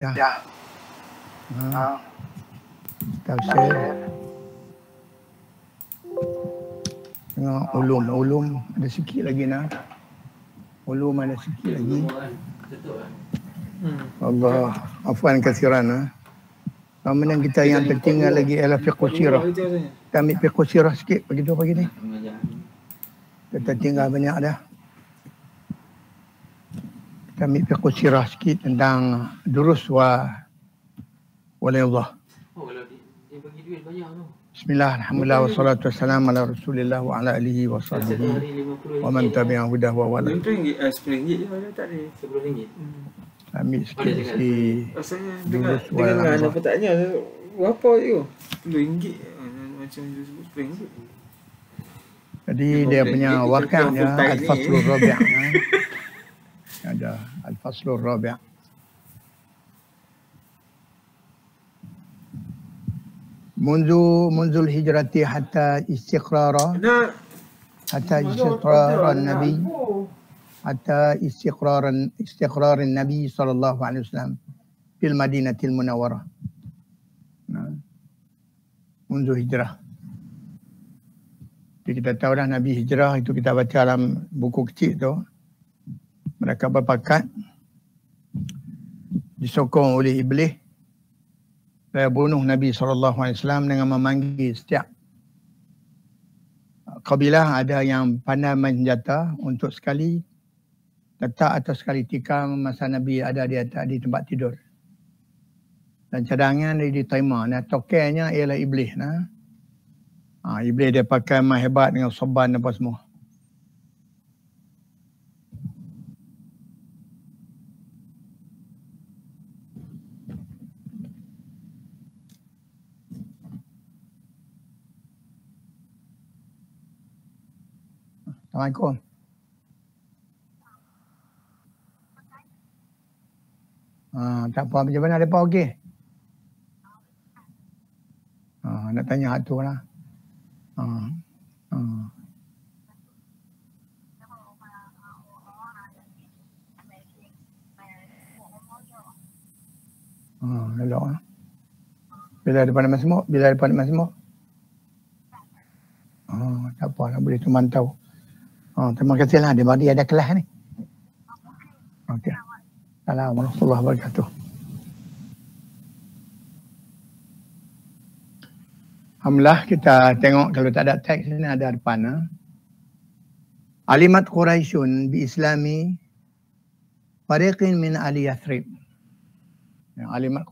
Ya. Tafsir. Tengok ulum ada sikit lagi nah. Ulum ada sikit lagi. Allah afwan kasiran nah. Kemudian kita yang tertinggal lagi ialah fiqh sirah. Kita ambil fiqh sirah sikit begitu pagi ni. Kita tinggal banyak dah. Kita ambil fiqh sirah sikit tentang durus waliyullah. Bismillah, alhamdulillah, wassalatu wassalamu ala rasulillah wa ala alihi wa sahbihi wa man tabi'ahu hudah wa wala. RM10 je tak ada. RM10. Ambil sikit-sikit. Rasanya dengan apa taknya berapa je? RM10 macam dia sebut RM10. Jadi dia punya wakafnya al-faslur rabi'. Ada al-faslur rabi'. منذ الهجرة حتى استقرار النبي استقرار النبي صلى الله عليه وسلم في المدينة المنورة منذ هجرة. Jadi kita tahu dah Nabi hijrah itu kita baca dalam buku kecil tu. Mereka berpakat disokong oleh iblis saya bunuh Nabi SAW dengan memanggil setiap kabilah ada yang pandai main senjata untuk sekali letak atau sekali tikam masa Nabi ada di tempat tidur. Dan cadangan dia diterima. Nah, tokenya ialah iblis. Nah. Iblis dia pakai main hebat dengan sorban apa semua. Assalamualaikum. Tak apa, macam mana mereka okey? Nak tanya hak tu lah. Elok lah. Bila depan masmuk? Tak apa lah, boleh memantau. Terima kasih lah, dia ada kelas ni. Okey. Assalamualaikum warahmatullahi wabarakatuh. Alhamdulillah kita tengok kalau tak ada teks ni ada depan. Alimat Quraisyun bi Islami fariqin min Ali Yathrib. Alimat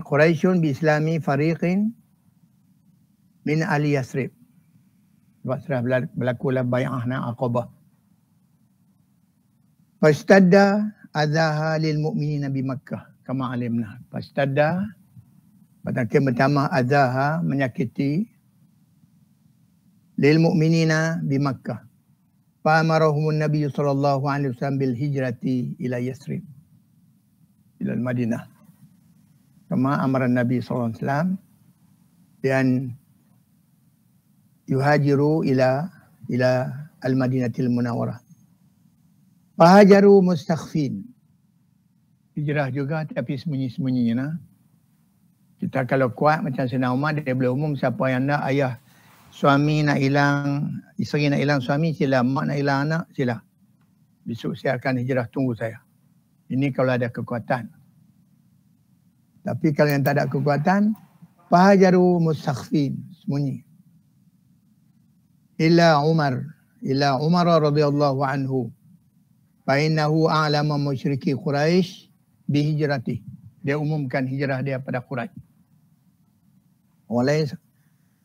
Quraisyun bi Islami fariqin min Ali Yathrib. Sebab sudah berlakulah bai'ah Aqabah. Fastadda adzaha lil mu'minina bi Makkah kama alimna. Fastadda makin bertambah adzaha menyakiti lil mu'minina bi Makkah. Fa amarahumun Nabi sallallahu alaihi wasallam bil hijrati ila Yathrib ila Madinah. Kama amara Nabi sallallahu alaihi wasallam dan yuhajiru ila al-Madinatil Munawwarah. Fahajaru mustakhfin. Hijrah juga tapi sembunyi-sembunyi. Kita kalau kuat macam Sayyidina Umar, dia boleh umum siapa yang nak ayah suami nak hilang, isteri nak hilang suami sila, mak nak hilang anak sila. Besok saya akan hijrah, tunggu saya. Ini kalau ada kekuatan. Tapi kalau yang tak ada kekuatan, fahajaru mustakhfin, sembunyi. Illa Umar radhiyallahu anhu fa innahu a'lama musyriki Quraisy bi hijrati. Dia umumkan hijrah dia pada Quraisy. Walai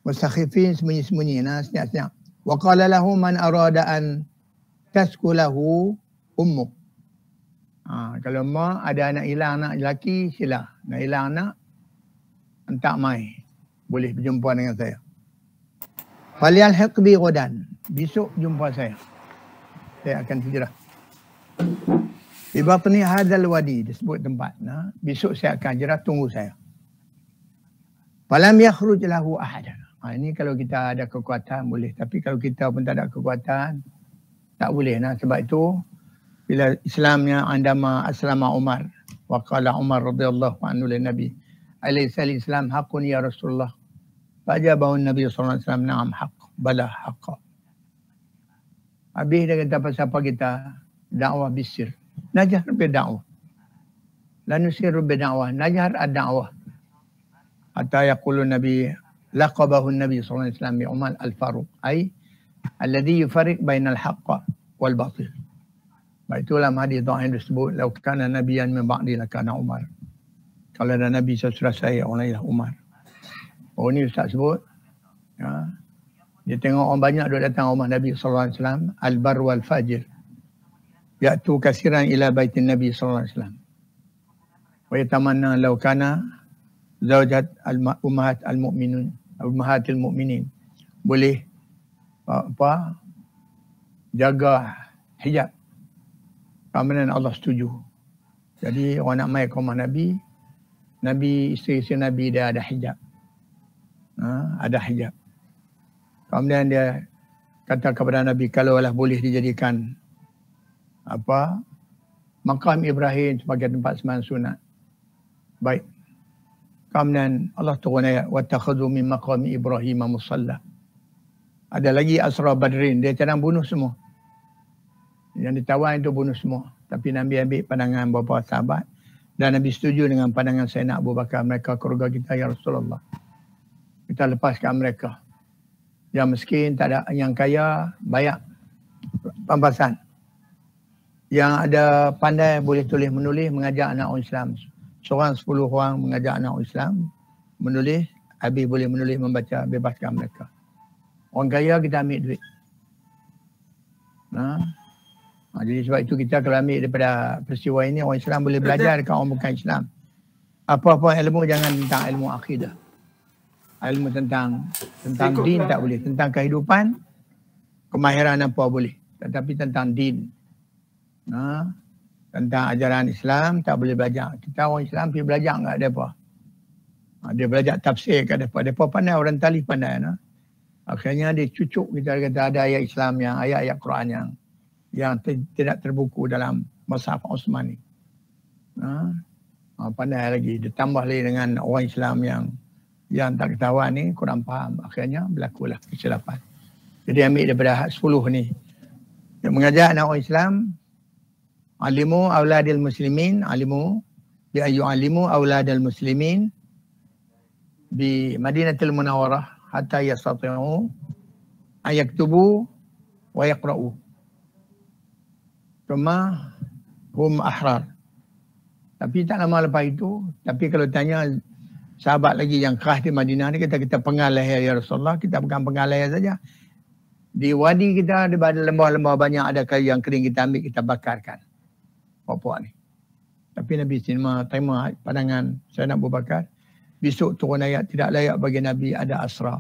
mustakhifin, sembunyi-sembunyi, senyap-senyap. Wa qala lahu man arada an taskulahu ummu. Kalau mak ada anak hilang, anak lelaki sila. Nak hilang anak entak mai. Boleh berjumpa dengan saya. Falyalhiq bi ghadan. Besok jumpa saya. Saya akan hijrah. Di batni hadzal wadi, disebut tempat. Besok saya akan hijrah, tunggu saya. Falam yakhruj lahu ahad. Ini kalau kita ada kekuatan boleh. Tapi kalau kita pun tak ada kekuatan, tak boleh. Sebab itu bila Islamnya andama aslama Umar. Wa qala Umar radhiyallahu anhu lin Nabi, "Alaysa al-Islam haqqun ya Rasulullah?" Fajabahu Nabi sallallahu alaihi wasallam, "Na'am haqq, bala haqq." Habis dia kata pasal apa kita? Dakwah bisir. Najah bi dakwah. La nusiru bi dakwah, najah ad-dakwah. Hatta yaqulu Nabi, laqabahu Nabi sallallahu alaihi wasallam bi Umar al-Faruq, ay alladhi yufarriq bainal haqq wal batil. Itulah hadis yang disebut, "Lau kana nabiyyan min ba'di lakana Umar." Kalau ada nabi sesudah saya, orang ialah Umar. Oh ni Ustaz sebut. Ya. Dia tengok orang banyak duk datang rumah Nabi sallallahu alaihi wasallam, al-bar wal fajir. Ya'tu kasiran ila baitin Nabi sallallahu alaihi wasallam. Wa yatamanna law kana zawjat al-ummahat al-mu'minun, ummahatil mu'minin. Boleh apa? Jaga hijab. Kemudian Allah setuju. Jadi orang nak mai ke rumah Nabi, isteri-isteri Nabi dia ada hijab. Ada hijab. Kemudian dia kata kepada Nabi, kalaulah boleh dijadikan apa? Maqam Ibrahim sebagai tempat sembahyang sunat. Baik. Kemudian Allah turun ayat, wattakhadhu min maqami Ibrahim musalla. Ada lagi asra Badrin, dia cadang bunuh semua. Yang ditawan itu bunuh semua. Tapi Nabi ambil pandangan beberapa sahabat dan Nabi setuju dengan pandangan Sayyidina Abu Bakar. Mereka keluarga kita ya Rasulullah. Kita lepaskan mereka. Yang miskin tak ada, yang kaya bayar pampasan. Yang ada pandai boleh tulis menulis, mengajak anak orang Islam. Seorang 10 orang mengajak anak orang Islam menulis, habis boleh menulis membaca, bebaskan mereka. Orang kaya kita ambil duit. Jadi sebab itu kita kalau ambil daripada peristiwa ini, orang Islam boleh belajar dekat orang bukan Islam. Apa-apa ilmu jangan tentang ilmu akidah. Ilmu tentang din tak boleh. Tentang kehidupan, kemahiran apa boleh. Tetapi tentang din. Tentang ajaran Islam tak boleh belajar. Kita orang Islam pergi belajar kat mereka. Dia belajar tafsir kat mereka. Mereka pandai, orang talib pandai. Akhirnya dia cucuk, kita kata ada ayat Islam yang, ayat-ayat Quran yang tidak terbuku dalam Mushaf Osmani. Pandai lagi. Ditambah lagi dengan orang Islam yang tak ketahuan ni, kurang faham. Akhirnya berlakulah kesilapan. Jadi ambil daripada 10 ni. Dia mengajak anak orang Islam, alimu auladil muslimin, alimu bi ayu alimu auladil muslimin bi Madinatul Munawwarah hatta yastati'u ayaktubu wa yaqra'u. Cuma hum ahrar. Tapi tak lama lepas itu, tapi kalau tanya sahabat lagi yang keras di Madinah ni, kita pengalih ya Rasulullah, kita bukan pengalih saja. Di wadi kita, di lembah-lembah banyak ada kayu yang kering, kita ambil, kita bakarkan pokok ni. Tapi Nabi terima pandangan Sayyidina Abu Bakar. Besok turun ayat, tidak layak bagi Nabi ada asra.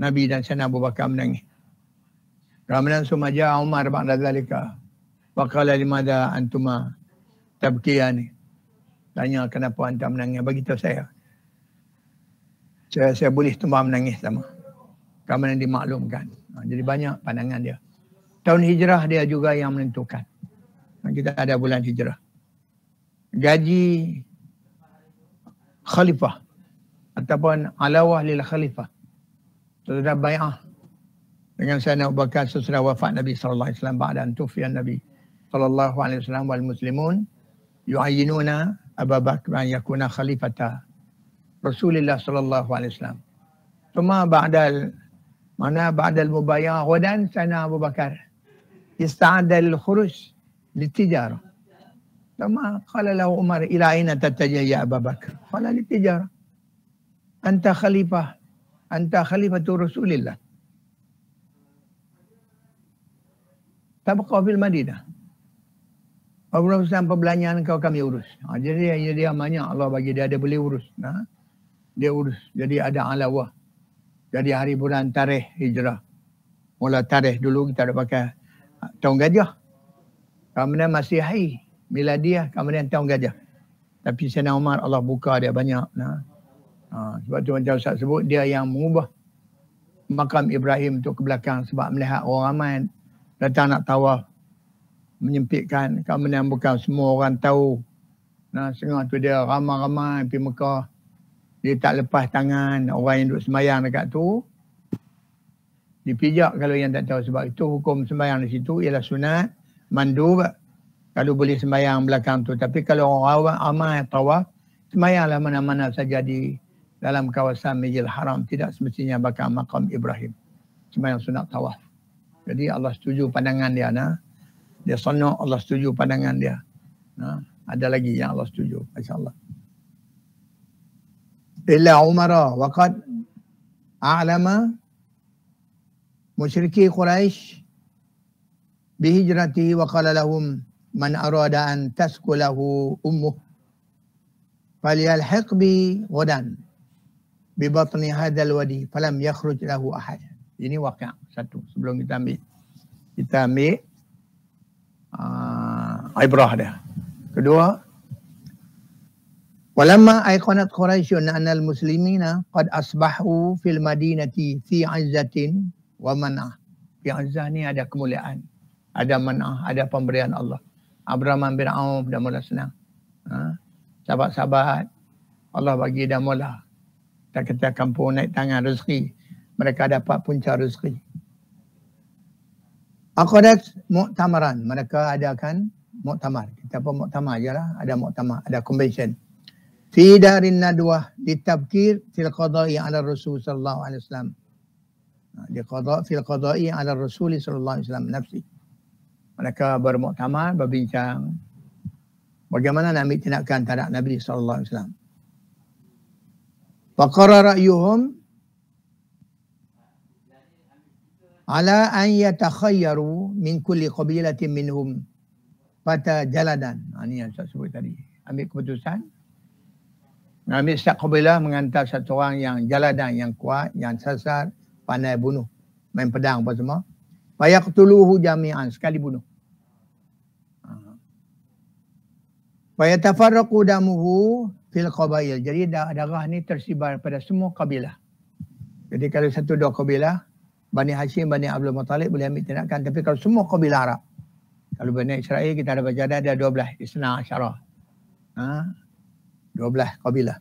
Nabi dan Sayyidina Abu Bakar menangis. Kemudian sumaja Umar ba'da zalika. Wa qala limadha antuma tabkiyani. Tanya kenapa anda menangis, bagi tahu saya. Saya boleh tumpah menangis sama. Kemudian dimaklumkan. Jadi banyak pandangan dia. Tahun hijrah dia juga yang menentukan. Kita ada bulan hijrah. Gaji khalifah ataupun alawah lil khalifah. Sudah bai'ah dengan Sayyidina Abu Bakar sesudah wafat Nabi sallallahu alaihi wasallam, ba'da an tufiya Nabi sallallahu alaihi wasallam wal muslimun yu'ayyinuna Abu Bakar an yakuna khalifata Rasulullah sallallahu alaihi wasallam. Cuma ba'dal mubayah wadan Sayyidina Abu Bakar ista'adda lil khuruj litijara. Cuma qala lahu Umar, ila aina tattajah ya Abu Bakar? Qala litijara. Anta khalifatu Rasulillah. Tabqa fil Madinah. Urusan perbelanjaan kau kami urus. Jadi dia banyak Allah bagi dia boleh urus. Dia urus. Jadi ada alawah. Jadi hari bulan tarikh hijrah. Mula tarikh dulu kita ada pakai tahun gajah. Kemudian Masihi miladiah, kemudian tahun gajah. Tapi Sayyidina Umar Allah buka dia banyak. Sebab tu macam Ustaz sebut, dia yang mengubah makam Ibrahim tu ke belakang sebab melihat orang ramai datang nak tawaf, menyempitkan. Kemudian bukan semua orang tahu Nah, setengah tu dia ramai-ramai pergi Mekah. Dia tak lepas tangan orang yang duduk sembahyang dekat tu. Dipijak kalau yang tak tahu, sebab itu hukum sembahyang di situ ialah sunat, mandub, kalau boleh sembahyang belakang tu. Tapi kalau orang ramai tawaf, sembahyanglah mana-mana saja di dalam kawasan Masjidil Haram, tidak semestinya bakal makam Ibrahim. Sembahyang sunat tawaf. Jadi Allah setuju pandangan dia. Nah. Dia sonok, Allah setuju pandangan dia. Nah. Ada lagi yang Allah setuju. Masya-Allah. Illa Umara waqad a'lama musyriki Quraisy bihijrati wa qala lahum man arada an taskulahu ummuh falyalhiq bi ghadan bi batni hadzal wadi falam yakhruj lahu ahad. Ini waqi' satu sebelum kita ambil ibrah dia. Kedua, walamma aiqanat Quraisyun anal muslimina qad asbahu fil madinati fi izzatin wa man'ah. Fi izzah ni ada kemuliaan, ada man'ah, ada pemberian Allah. Abraham bin Auf dah mula senang. Sahabat-sahabat Allah bagi dah mula. Tak kata kampung naik tangan rezeki, mereka dapat punca rezeki. Aqadat mu'tamaran, mereka adakan muktamar. Kita pun muktamar je lah. Ada muktamar, ada convention. Fi darin nadwah ditabkir fil qada'i ala Rasul sallallahu alaihi wasallam. Di qada' fil qada'i ala Rasul sallallahu alaihi wasallam nafsi. Mereka bermuktamar, berbincang bagaimana nak ambil tindakan terhadap Nabi sallallahu alaihi wasallam. Faqara ra'yuhum ala an yatakhayyaru min kulli qabilatin minhum pada jaladan. Ini yang saya sebut tadi. Ambil keputusan. Ambil setiap kabilah mengantar satu orang yang jaladan, yang kuat, yang sasar, pandai bunuh. Main pedang apa semua. Fayaqtuluhu jami'an, sekali bunuh. Fayatafarraqu damuhu fil qabail. Jadi darah ni tersebar pada semua kabilah. Jadi kalau satu dua kabilah, Bani Hashim, Bani Abdul Muttalib boleh ambil tindakan. Tapi kalau semua kabilah Arab, kalau Bani Israel kita ada baca ada 12 Isna Asyarah. 12 kabilah.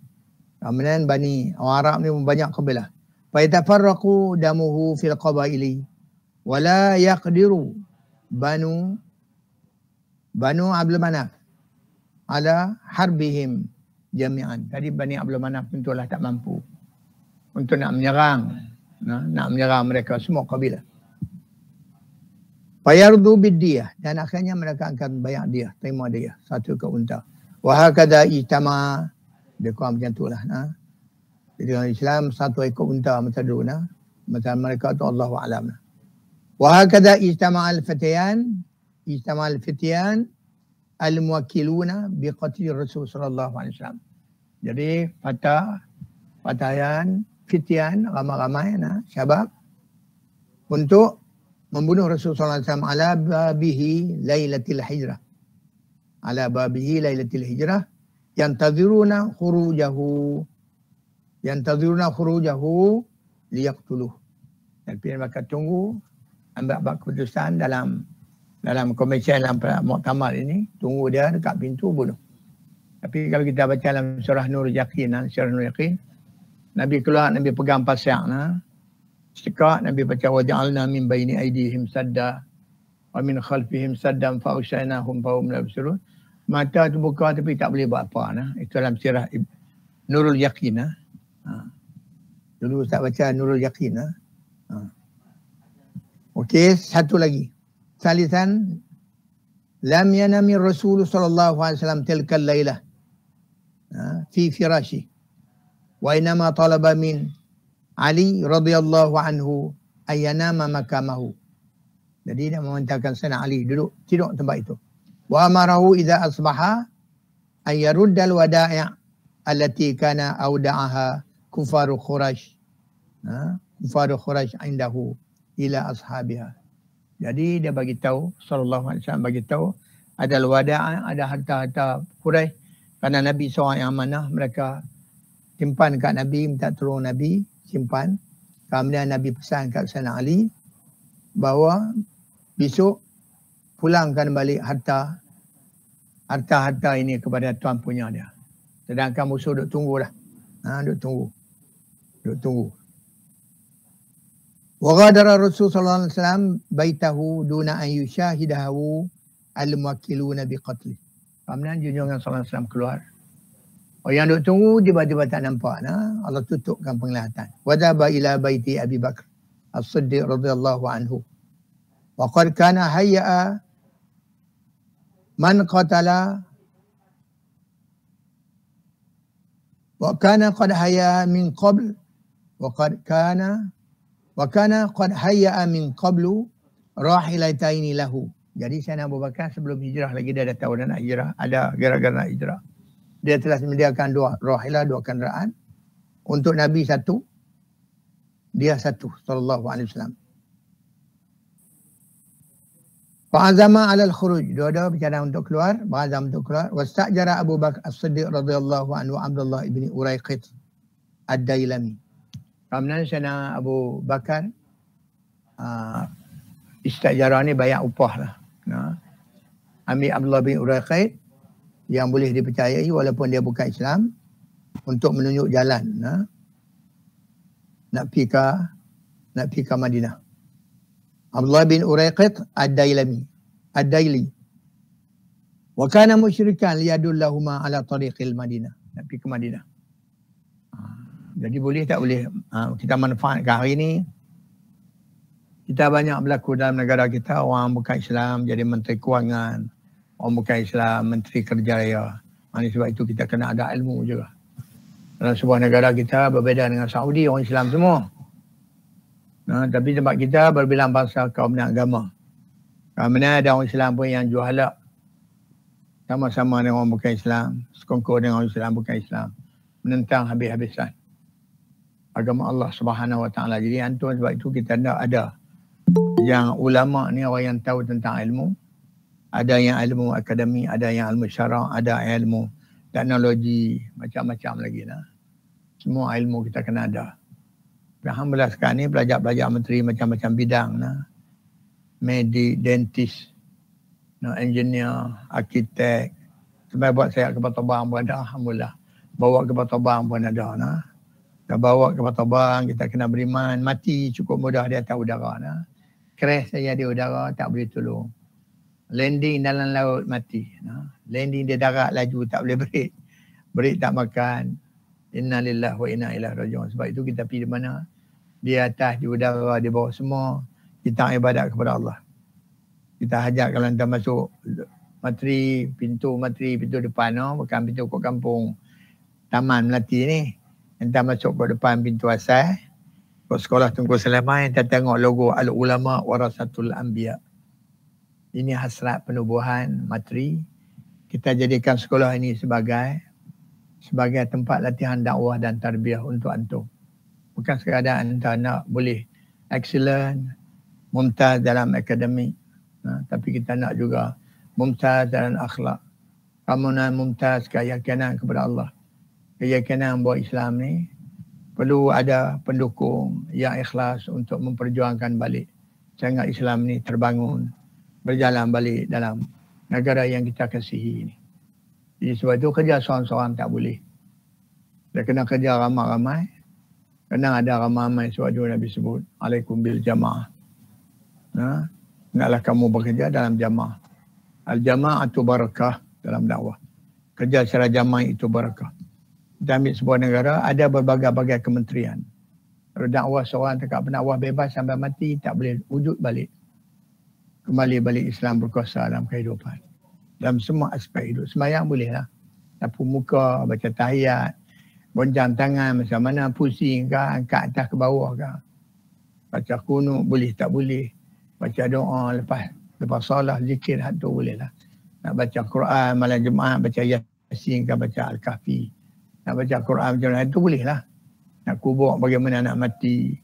Kemudian Bani Arab ni banyak kabilah. Fa yatafarraqu damuhu fil qabaili wa la yaqdiru Banu Abdul Manaf ala harbihim jami'an. Tadi Bani Abdul Manaf tentulah tak mampu untuk nak menyerang mereka semua kabilah. Fayardu biddiyah, dan akhirnya mereka akan bayar dia, terima dia satu ke unta. Wa hakadha ijtama, dia kurang macam itulah. Jadi dalam Islam satu ekor unta macam dulu macam mereka tu Allahu a'lam. Wa hakadha ijtama al-fityan al-muwakkiluna bi qatl Rasul sallallahu alaihi wasallam. Jadi patayan fityan ramai-ramai syabab untuk membunuh Rasulullah SAW ala babihi lailatul hijrah. Ala babihi lailatul hijrah yantaziruna khurujahu liyaqtuluh. Tapi mereka tunggu ambil keputusan dalam komisi dalam muktamar ini, tunggu dia dekat pintu bunuh. Tapi kalau kita baca dalam surah Nur Yaqin, Nabi keluar, Nabi pegang pasir Sekak Nabi baca waja'alna min baini aydihim sadda wa min khalfihim saddan fa ushaynahum fa hum la yubsirun. Mata tu buka tapi tak boleh buat apa Itu dalam sirah Nurul Yaqin Dulu Ustaz baca Nurul Yaqin Okey, satu lagi. Salisan lam yanami Rasul sallallahu alaihi wasallam tilkal lailah fi firashi wa inma talaba min Ali radhiyallahu anhu ayyanama makamahu. Jadi dia memerintahkan Sayyidina Ali duduk tidur tempat itu. Wa amarahu idza asbaha ay yaruddal wada'i' allati kana awda'aha kufaru Quraisy. Kufaru Quraisy indahu ila ashabiha. Jadi dia bagi tahu, sallallahu alaihi wasallam bagi tahu ada wada', ada harta-harta Quraisy kerana Nabi seorang yang amanah, mereka simpan kat Nabi, minta tolong Nabi simpan. Kemudian Nabi pesan kat Sayyidina Ali bahawa besok pulangkan balik harta harta-harta ini kepada tuan punya dia. Sedangkan musuh duk tunggu dah. Duk tunggu. Wa ghadara Rasul sallallahu alaihi wasallam baitahu duna an yushahidahu al-muwakkiluna biqatli. Kemudian junjungan sallallahu alaihi wasallam keluar. Yang duk tunggu tiba-tiba tak nampak. Allah tutupkan penglihatan. Wa dhaba ila baiti Abi Bakar As-Siddiq radhiyallahu anhu. Wa qad kana hayya man qatala wa kana qad hayya min qabl wa kana qad hayya min qablu rahilataini lahu. Jadi Sayyidina Abu Bakar sebelum hijrah lagi dia dah tahu dah nak hijrah, ada gara-gara nak hijrah. Dia telah menyediakan dua rahilah, dua kenderaan. Untuk Nabi satu, dia satu sallallahu alaihi wasallam. Fa'azama 'ala al-khuruj. Dua-dua bercadang untuk keluar, berazam untuk keluar. Wastajara Abu Bakar As-Siddiq radhiyallahu anhu Abdullah ibn Uraiqit Ad-Dailami. Kemudian Sayyidina Abu Bakar istajara ni bayar upah lah. Ambil Abdullah bin Uraiqit yang boleh dipercayai walaupun dia bukan Islam untuk menunjuk jalan nak pergi ke Madinah. Abdullah bin Uraiqit Ad-Daili. Wa kana musyrikan liyadullahuma ala tariqil Madinah. Nak pergi ke Madinah. Jadi boleh tak boleh kita manfaatkan hari ni. Kita banyak berlaku dalam negara kita orang bukan Islam jadi menteri kewangan. Orang bukan Islam, Menteri Kerja Raya. Sebab itu kita kena ada ilmu juga. Dalam sebuah negara kita berbeza dengan Saudi, orang Islam semua. Tapi tempat kita berbilang bangsa kaum dan agama. Kerana ada orang Islam pun yang juhala. Sama-sama dengan orang bukan Islam. Sekongkol dengan orang Islam bukan Islam. Menentang habis-habisan agama Allah Subhanahu Wa Taala. Jadi antum sebab itu kita nak ada yang ulama ni orang yang tahu tentang ilmu. Ada yang ilmu akademi, ada yang ilmu syara', ada ilmu teknologi, macam-macam lagi lah. Semua ilmu kita kena ada. Alhamdulillah sekarang ni belajar menteri macam-macam bidang lah. Medik, dentist, engineer, arkitek. Sampai buat saya kapal terbang pun ada, alhamdulillah. Bawa kapal terbang pun ada lah. Kita bawa kapal terbang, kita kena beriman. Mati cukup mudah di atas udara lah. Crash saja di udara, tak boleh tolong. Landing dalam laut mati. Landing di darat laju tak boleh break. Break tak makan. Inna lillahi wa inna ilaihi raji'un. Sebab itu kita pergi di mana? Di atas, di udara, di bawah semua. Kita ibadat kepada Allah. Kita hajat kalau kita masuk pintu depan. Bukan pintu kot kampung Taman Melati ni. Kita masuk kot depan pintu asal. Kot sekolah Tunku Sulaiman. Kita tengok logo Al-Ulama Warasatul Anbiya. Ini hasrat penubuhan materi. Kita jadikan sekolah ini sebagai tempat latihan dakwah dan tarbiyah untuk antum. Bukan sekadar anda nak boleh excellent, mumtaz dalam akademik. Tapi kita nak juga mumtaz dalam akhlak. Kamu nak mumtaz keyakinan kepada Allah. Keyakinan buat Islam ni perlu ada pendukung yang ikhlas untuk memperjuangkan balik. Sehingga Islam ni terbangun. Berjalan balik dalam negara yang kita kasihi ini. Jadi sebab itu kerja seorang-seorang tak boleh. Dia kena kerja ramai-ramai. Kena ada ramai-ramai sebab itu Nabi sebut. Alaikum bil jamaah. Naklah kamu bekerja dalam jamaah. Al-jama'atu barakah dalam dakwah. Kerja secara jamaah itu barakah. Kita ambil sebuah negara, ada berbagai-bagai kementerian. Kalau dakwah seorang tak pendakwah bebas sampai mati, tak boleh wujud balik. Kembali balik Islam berkuasa dalam kehidupan. Dalam semua aspek hidup. Sembahyang bolehlah. Sapu muka, baca tahiyat, goncang tangan macam mana, pusing ke, angkat atas ke bawah ke. Baca kunut boleh tak boleh. Baca doa lepas salat, zikir tu bolehlah. Nak baca Quran malam Jumaat, baca Yasin ke, baca Al-Kahfi. Nak baca Quran macam mana, itu bolehlah. Nak kubur bagaimana nak mati.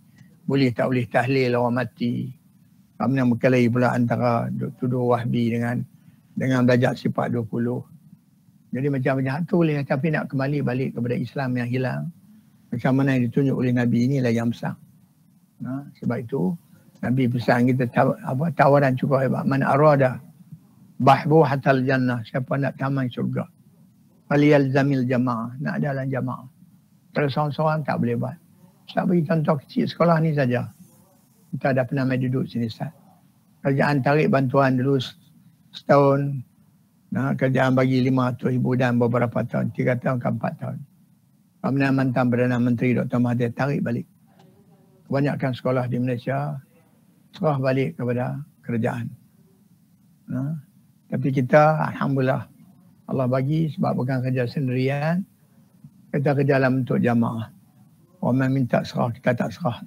Boleh tak boleh tahlil orang mati. Kemudian berkelahi pula antara tuduh Wahbi dengan belajar sifat 20. Jadi macam-macam tu boleh. Tapi nak kembali balik kepada Islam yang hilang. Macam mana yang ditunjuk oleh Nabi inilah yang besar. Sebab itu Nabi pesan kita tawaran cukup hebat. Man arada bahbu hatal jannah, siapa nak taman syurga. Faliyalzamil jamaah, nak dalam jamaah. Kalau seorang-seorang tak boleh buat. Ustaz bagi contoh kecil sekolah ni saja. Kita dah pernah main duduk sini Ustaz. Kerjaan tarik bantuan dulu setahun. Nah, kerjaan bagi 500,000 dan beberapa tahun, 3 tahun ke 4 tahun. Kemudian mantan Perdana Menteri Dr. Mahathir tarik balik. Kebanyakan sekolah di Malaysia serah balik kepada kerajaan. Nah, tapi kita alhamdulillah Allah bagi sebab bukan kerja sendirian. Kita kerja dalam bentuk jamaah. Orang minta serah, kita tak serah.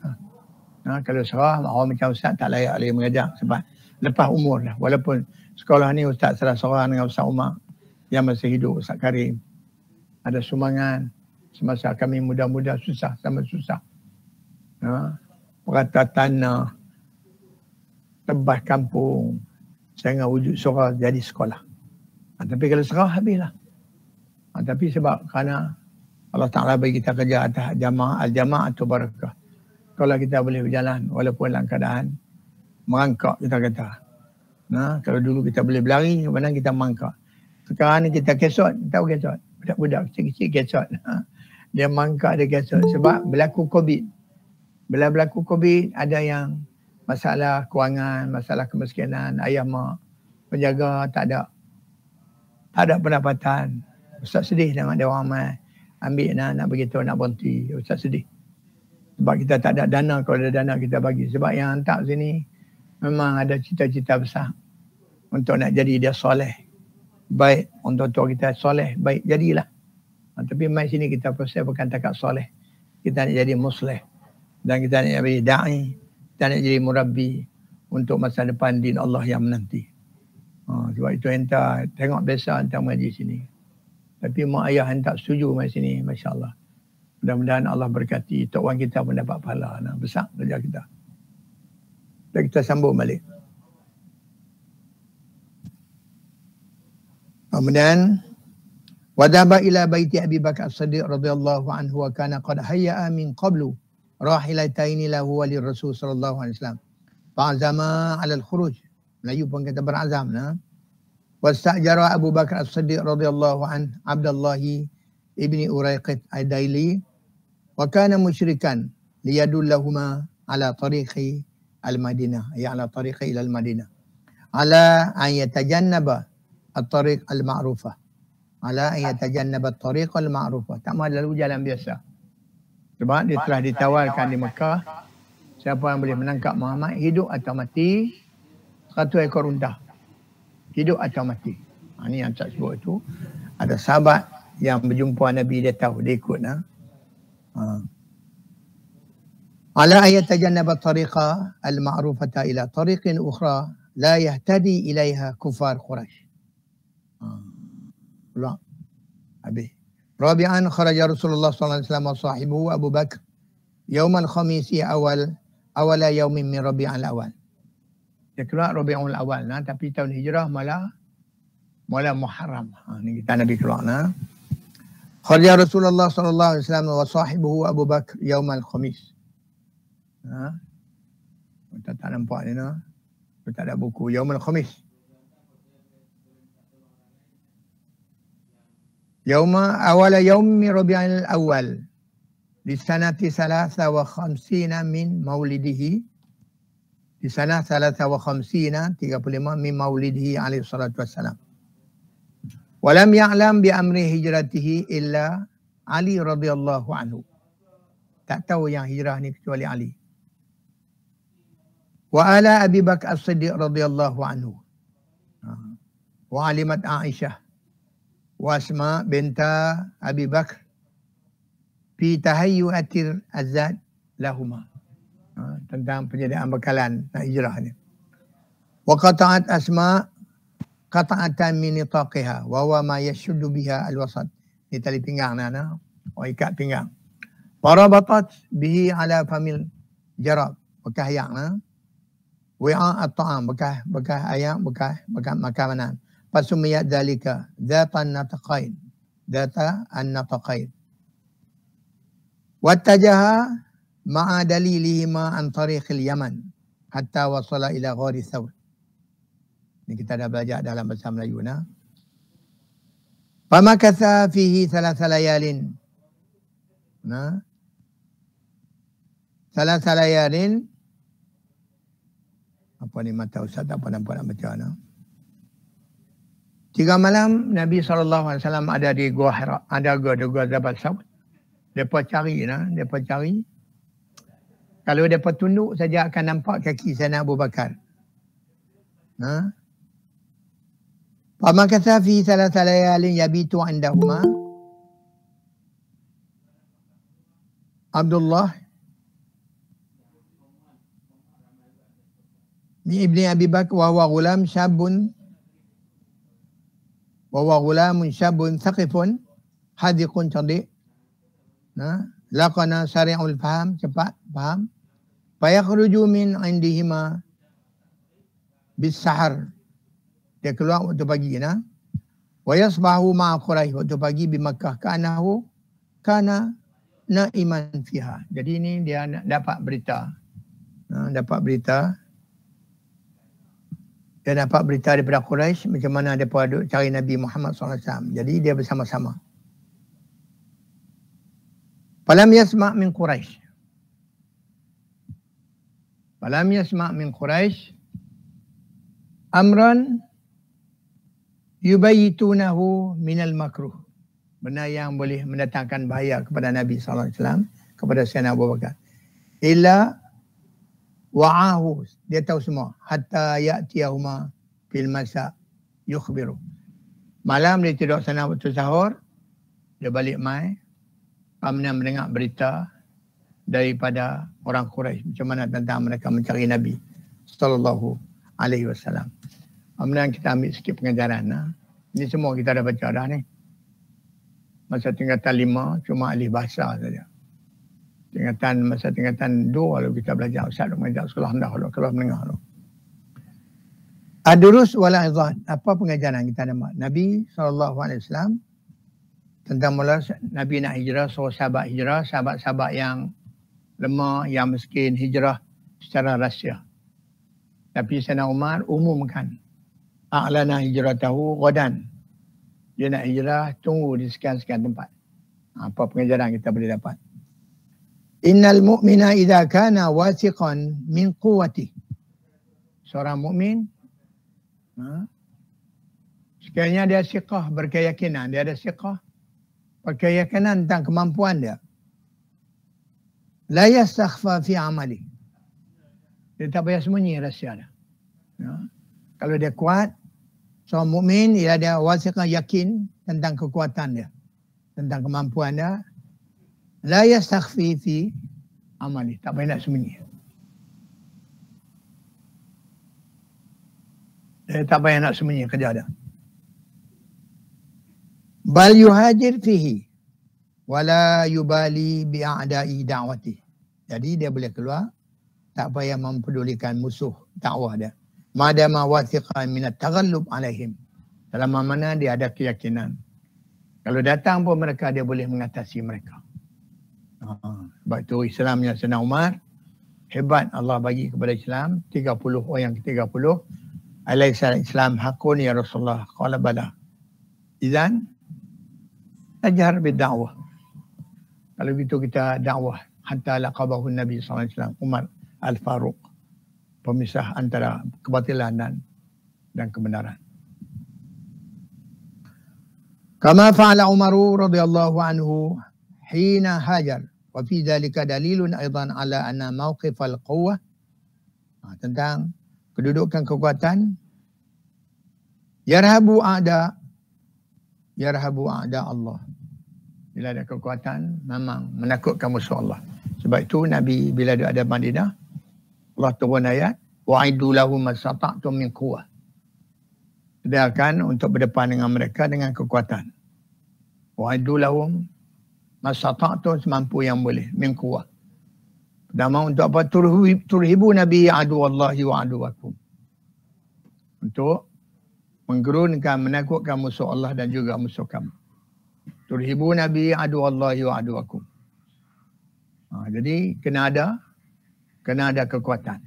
Nah, kalau serah, orang macam Ustaz tak layak lagi mengajar sebab lepas umur dah. Walaupun sekolah ni Ustaz salah seorang dengan Ustaz Umar yang masih hidup, Ustaz Karim. Ada sumbangan semasa kami muda-muda susah sama susah. Perata tanah, tebas kampung, sehingga wujud surah jadi sekolah. Tapi kalau serah habislah. Tapi sebab kerana Allah Ta'ala bagi kita kerja atas jamaah, al-jamaah atau barakah. Kalau kita boleh berjalan walaupun dalam keadaan merangkak kita kata. Nah, kalau dulu kita boleh berlari, kemudian kita merangkak. Sekarang ni kita kesot, tahu kesot. Budak-budak kecil-kecil kesot. Dia merangkak, dia kesot. Sebab berlaku COVID. Bila berlaku COVID, ada yang masalah kewangan, masalah kemiskinan, ayah mak, penjaga tak ada pendapatan. Ustaz sedih tengok dia orang mai ambil nak beritahu nak berhenti. Ustaz sedih. Sebab kita tak ada dana, kalau ada dana kita bagi. Sebab yang hantar sini memang ada cita-cita besar untuk nak jadi dia soleh. Baik, untuk tua kita soleh, baik jadilah. Tapi mai sini kita proses bukan takat soleh. Kita nak jadi musleh. Dan kita nak jadi da'i. Kita nak jadi murabbi untuk masa depan din Allah yang menanti. Sebab itu hantar, tengok biasa hantar mengaji sini. Tapi mak ayah hantar setuju mai sini, Masya Allah. Mudah-mudahan Allah berkati. Tok Wan kita pun dapat pahala. Besar kerja kita. Dan kita sambung balik. Kemudian wadaba ila baiti Abi Bakar As-Siddiq radhiyallahu anhu wa kana qad hayya'a min qablu rahilataini lahu wa lirrasul sallallahu alaihi wasallam. Fa'azama 'ala al-khuruj. Melayu pun kata berazam Wastajara Abu Bakar As-Siddiq radhiyallahu an Abdullah ibni Uraiqit Ad-Daili wa kana musyrikan liyadullahuma ala tariqi al-Madinah, ya ala tariqi ila al-Madinah, ala an yatajannaba at-tariq al-ma'rufah, ala an yatajannaba at-tariq al-ma'rufah. Tak mahu lalu jalan biasa. Sebab dia telah ditawarkan di Mekah, siapa yang boleh menangkap Muhammad, hidup atau mati, 100 ekor unta. Hidup atau mati. Ini yang tak sebut itu. Ada sahabat yang berjumpa Nabi, dia tahu, dia ikut. Ala ayat tajannaba tariqa al-ma'rufata ila tariqin ukhra la yahtadi ilaiha kufar Quraisy. Ulang. Habis. Rabi'an kharaja Rasulullah sallallahu alaihi wasallam wa sahibuhu Abu Bakr yaumal khamisi awala yaumin min Rabi'al awal. Dia keluar Rabi'ul awal tapi tahun hijrah malah Muharram. Ni kita Nabi keluar kharaja Rasulullah sallallahu alaihi wasallam wa sahibuhu Abu Bakr yaumal khamis. Kita tak nampak ni kita ada buku yaumul khamis. Yauma awala yaumi Rabi'ul awal di sanati 53 min maulidihi. Di sana 53 min maulidihi alaihi salatu wassalam. Walam ya'lam bi amri hijratihi illa Ali radhiyallahu anhu. Tak tahu yang hijrah ni kecuali Ali. Wa ala Abi Bakar As-Siddiq radhiyallahu anhu. Wa alimat Aisyah wa Asma binta Abi Bakr fi tahayyu'atir azad lahuma. Tentang penyediaan bekalan nak hijrah ni. Wa qata'at Asma qata'atan min nitaqiha wa huwa ma yashuddu biha al-wasat. Ni tali pinggang ikat pinggang. Farabatat bihi ala famil jarab, bekas ayak wi'a at-ta'am, bekas ayak, bekas makanan. Fasumiyat dzalika dzatan nataqain. Dzata an-nataqain. Wattajaha ma'a dalilihima an tariqil Yaman hatta wasala ila ghari Thawr. Ini kita dah belajar dalam bahasa Melayu. Nah. Famakatha fihi thalatha layalin. Nah. Thalatha layalin. Apa ni mata Ustaz tak apa nampak nak baca. Nah. 3 malam Nabi SAW ada di Gua Hira. Ada Gua Jabal Saud. Mereka cari. Mereka cari. Kalau mereka tunduk saja akan nampak kaki Sayyidina Abu Bakar. Famakatha fi thalatha layalin yabitu indahuma Abdullah ibni Abi Bakar wa huwa ghulamun syabun thaqifun hadiqun cerdik. Laqana sari'ul faham, cepat faham. Fayakhruju min indihima bis-sahar. Dia keluar waktu pagi. Wa yasbahu ma'a Quraisy, waktu pagi di Makkah. Kana na'iman fiha. Jadi ini dia dapat berita. Dia dapat berita daripada Quraisy macam mana mereka duk cari Nabi Muhammad SAW. Jadi dia bersama-sama. Falam yasma' min Quraisy. Amran yubayitunahu minal makruh. Benda yang boleh mendatangkan bahaya kepada Nabi SAW, kepada Sayyidina Abu Bakar. Illa wa'ahu, dia tahu semua. Hatta ya'tiyahuma fil masa yukhbiru. Malam dia tidur sana waktu sahur, dia balik mai, kemudian mendengar berita daripada orang Quraisy macam mana tentang mereka mencari Nabi sallallahu alaihi wasallam. Kemudian kita ambil sikit pengajaran. Ini semua kita dah baca dah ni. Masa tingkatan 5 cuma alih bahasa saja. Masa tingkatan 2 kalau kita belajar Ustaz mengajar sekolah rendah kalau menengah tu. Ad-durus wal izah. Apa pengajaran kita dapat? Nabi sallallahu alaihi wasallam tentang mula Nabi nak hijrah, suruh sahabat hijrah, sahabat-sahabat yang lemah, yang miskin hijrah secara rahsia. Tapi Sayyidina Umar umumkan. A'lana hijratahu ghadan. Dia nak hijrah, tunggu di sekian-sekian tempat. Apa pengajaran kita boleh dapat? Innal mu'mina idza kana wasiqan min quwwati. Seorang mukmin sekiranya dia siqah, berkeyakinan, dia ada siqah, berkeyakinan tentang kemampuan dia. La yastakhfa fi amali. Dia tak payah sembunyi rahsia dia. Kalau dia kuat, seorang mukmin dia ada wasiqah, yakin tentang kekuatan dia, tentang kemampuan dia. La yastakhfi fi amali. Tak payah nak sembunyi. Dia tak payah nak sembunyi kerja dia. Bal yuhajir fihi wala yubali bi'a'da'i da'wati. Jadi dia boleh keluar, tak payah mempedulikan musuh dakwah dia. Madama wathiqan minat taghallub alaihim. Dalam mana dia ada keyakinan. Kalau datang pun mereka, dia boleh mengatasi mereka. Sebab itu Islamnya Sayyidina Umar hebat. Allah bagi kepada Islam 30 orang ke 30. Alaisa Islam hakun ya Rasulullah. Qala bala. Idzan ajar bidakwah. Kalau begitu kita dakwah hatta laqabahu Nabi SAW. Umar Al-Faruq, pemisah antara kebatilan dan kebenaran. Kama fa'ala Umaru radhiyallahu anhu hina hajar. Wa fi dhalika dalilun aidan ala anna mawqifal quwwah. Tentang kedudukan kekuatan. Yarhabu a'da Allah. Bila ada kekuatan, memang menakutkan musuh Allah. Sebab itu Nabi bila dia ada Madinah, Allah turun ayat, wa'idu lahum masata'tum min quwwah. Sediakan untuk berdepan dengan mereka dengan kekuatan. Wa'idu lahum masata'tum semampu yang boleh, min quwwah. Pertama untuk apa? Turhibu Nabi aduwallahi wa aduwakum. Untuk menggerunkan, menakutkan musuh Allah dan juga musuh kamu. Turhibu Nabi aduwallahi wa aduwakum. Jadi kena ada kekuatan.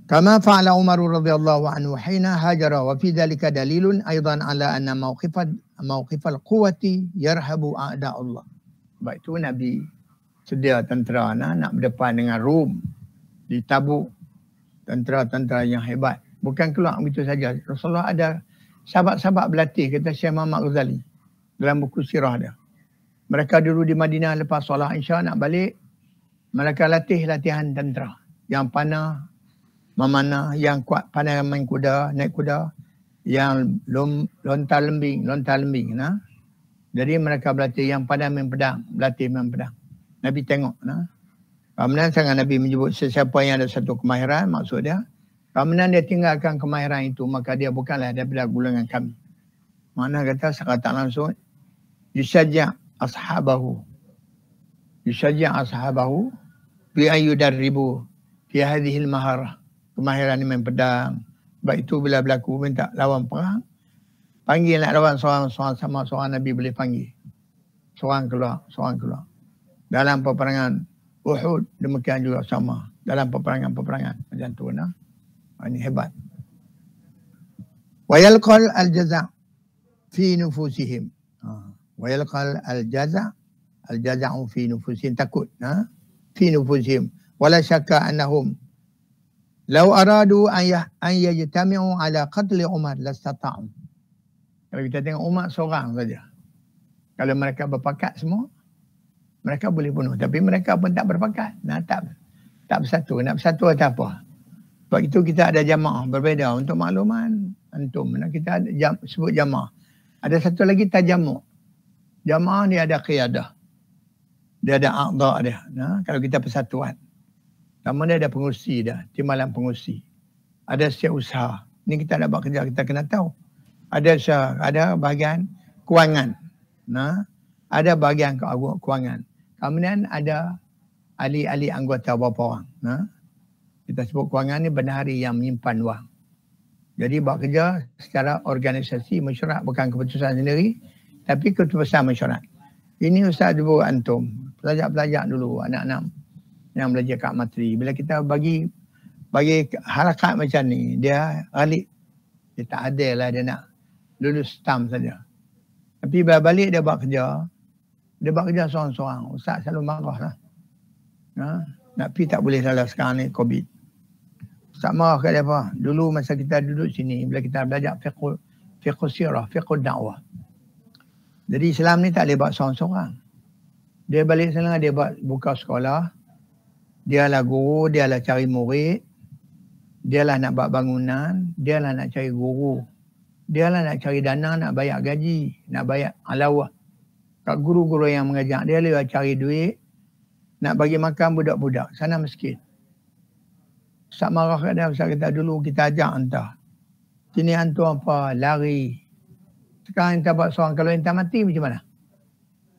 Kama fa'ala Umar radhiyallahu anhu hina hajara wa fi dhalika dalilun aidan ala anna mawqifal quwwati yarhabu a'da Allah. Sebab itu Nabi sedia tentera nak berdepan dengan Rom di Tabuk, tentera-tentera yang hebat. Bukan keluar begitu saja. Rasulullah ada sahabat-sahabat berlatih, kata Syekh Muhammad Ghazali dalam buku sirah dia. Mereka dulu di Madinah lepas solat Isya nak balik, mereka latih latihan tentera yang panah memanah, yang kuat pandai main kuda, naik kuda, yang lontar lembing nah. Jadi mereka berlatih yang pandai main pedang, berlatih main pedang. Nabi tengok nah. Kemudian sangat Nabi menyebut sesiapa yang ada satu kemahiran, maksud dia kemudian dia tinggalkan kemahiran itu, maka dia bukanlah daripada golongan kami. Mana kata secara tak langsung yusajja' ashabahu bi ayyudarribu fi hadhihi al-maharah. Kemahiran ni main pedang. Sebab itu bila berlaku minta lawan perang, panggil nak lawan seorang sama seorang Nabi boleh panggil. Seorang keluar. Dalam peperangan Uhud demikian juga sama. Dalam peperangan macam tu nah. Ini hebat. Wa yalqal al-jaza' fi nufusihim. Wa yalqal al-jaza'u fi nufusihim, takut fi nufusihim. Wala syakka annahum law aradu an yajtami'u ala qatli Umar lastata'u. Kalau kita tengok Umar seorang saja, kalau mereka berpakat semua, mereka boleh bunuh. Tapi mereka pun tak berpakat. Tak bersatu. Nak bersatu atau apa? Sebab itu kita ada jamaah berbeza. Untuk makluman antum, kita ada sebut jamaah. Ada satu lagi tajamuk. Jamaah dia ada qiyadah. Dia ada a'dha' dia. Kalau kita persatuan. Sama dia ada pengurusi dia, timbalan pengurusi. Ada setiausaha. Ini kita nak buat kerja, kita kena tahu. Ada bahagian kewangan. Ada bahagian kewangan. Kemudian ada ahli-ahli anggota berapa orang. Kita sebut kewangan ni bendahari yang menyimpan wang. Jadi buat kerja secara organisasi mesyuarat, bukan keputusan sendiri, tapi keputusan mesyuarat. Ini Ustaz Dulu antum, pelajar-pelajar dulu, anak-anak yang belajar kat materi. Bila kita bagi harakat macam ni, dia alik. Dia tak adil lah, dia nak lulus STAM saja. Tapi bila balik dia buat kerja seorang-seorang. Ustaz selalu marah lah. Nak pergi tak boleh salah sekarang ni COVID. Ustaz marah kat dia apa? Dulu masa kita duduk sini, bila kita belajar fiqh sirah, fiqh da'wah. Jadi Islam ni tak boleh buat seorang-seorang. Dia balik sana, dia buka sekolah. Dialah guru, dialah cari murid. Dialah nak buat bangunan. Dialah nak cari guru. Dialah nak cari dana, nak bayar gaji. Nak bayar alawah. Kat guru-guru yang mengajar. Dialah cari duit. Nak bagi makan budak-budak. Sana miskin. Ustaz marah kat dia. Ustaz kata dulu kita ajak entah. Sini hantu apa? Lari. Sekarang entah buat seorang. Kalau entah mati macam mana?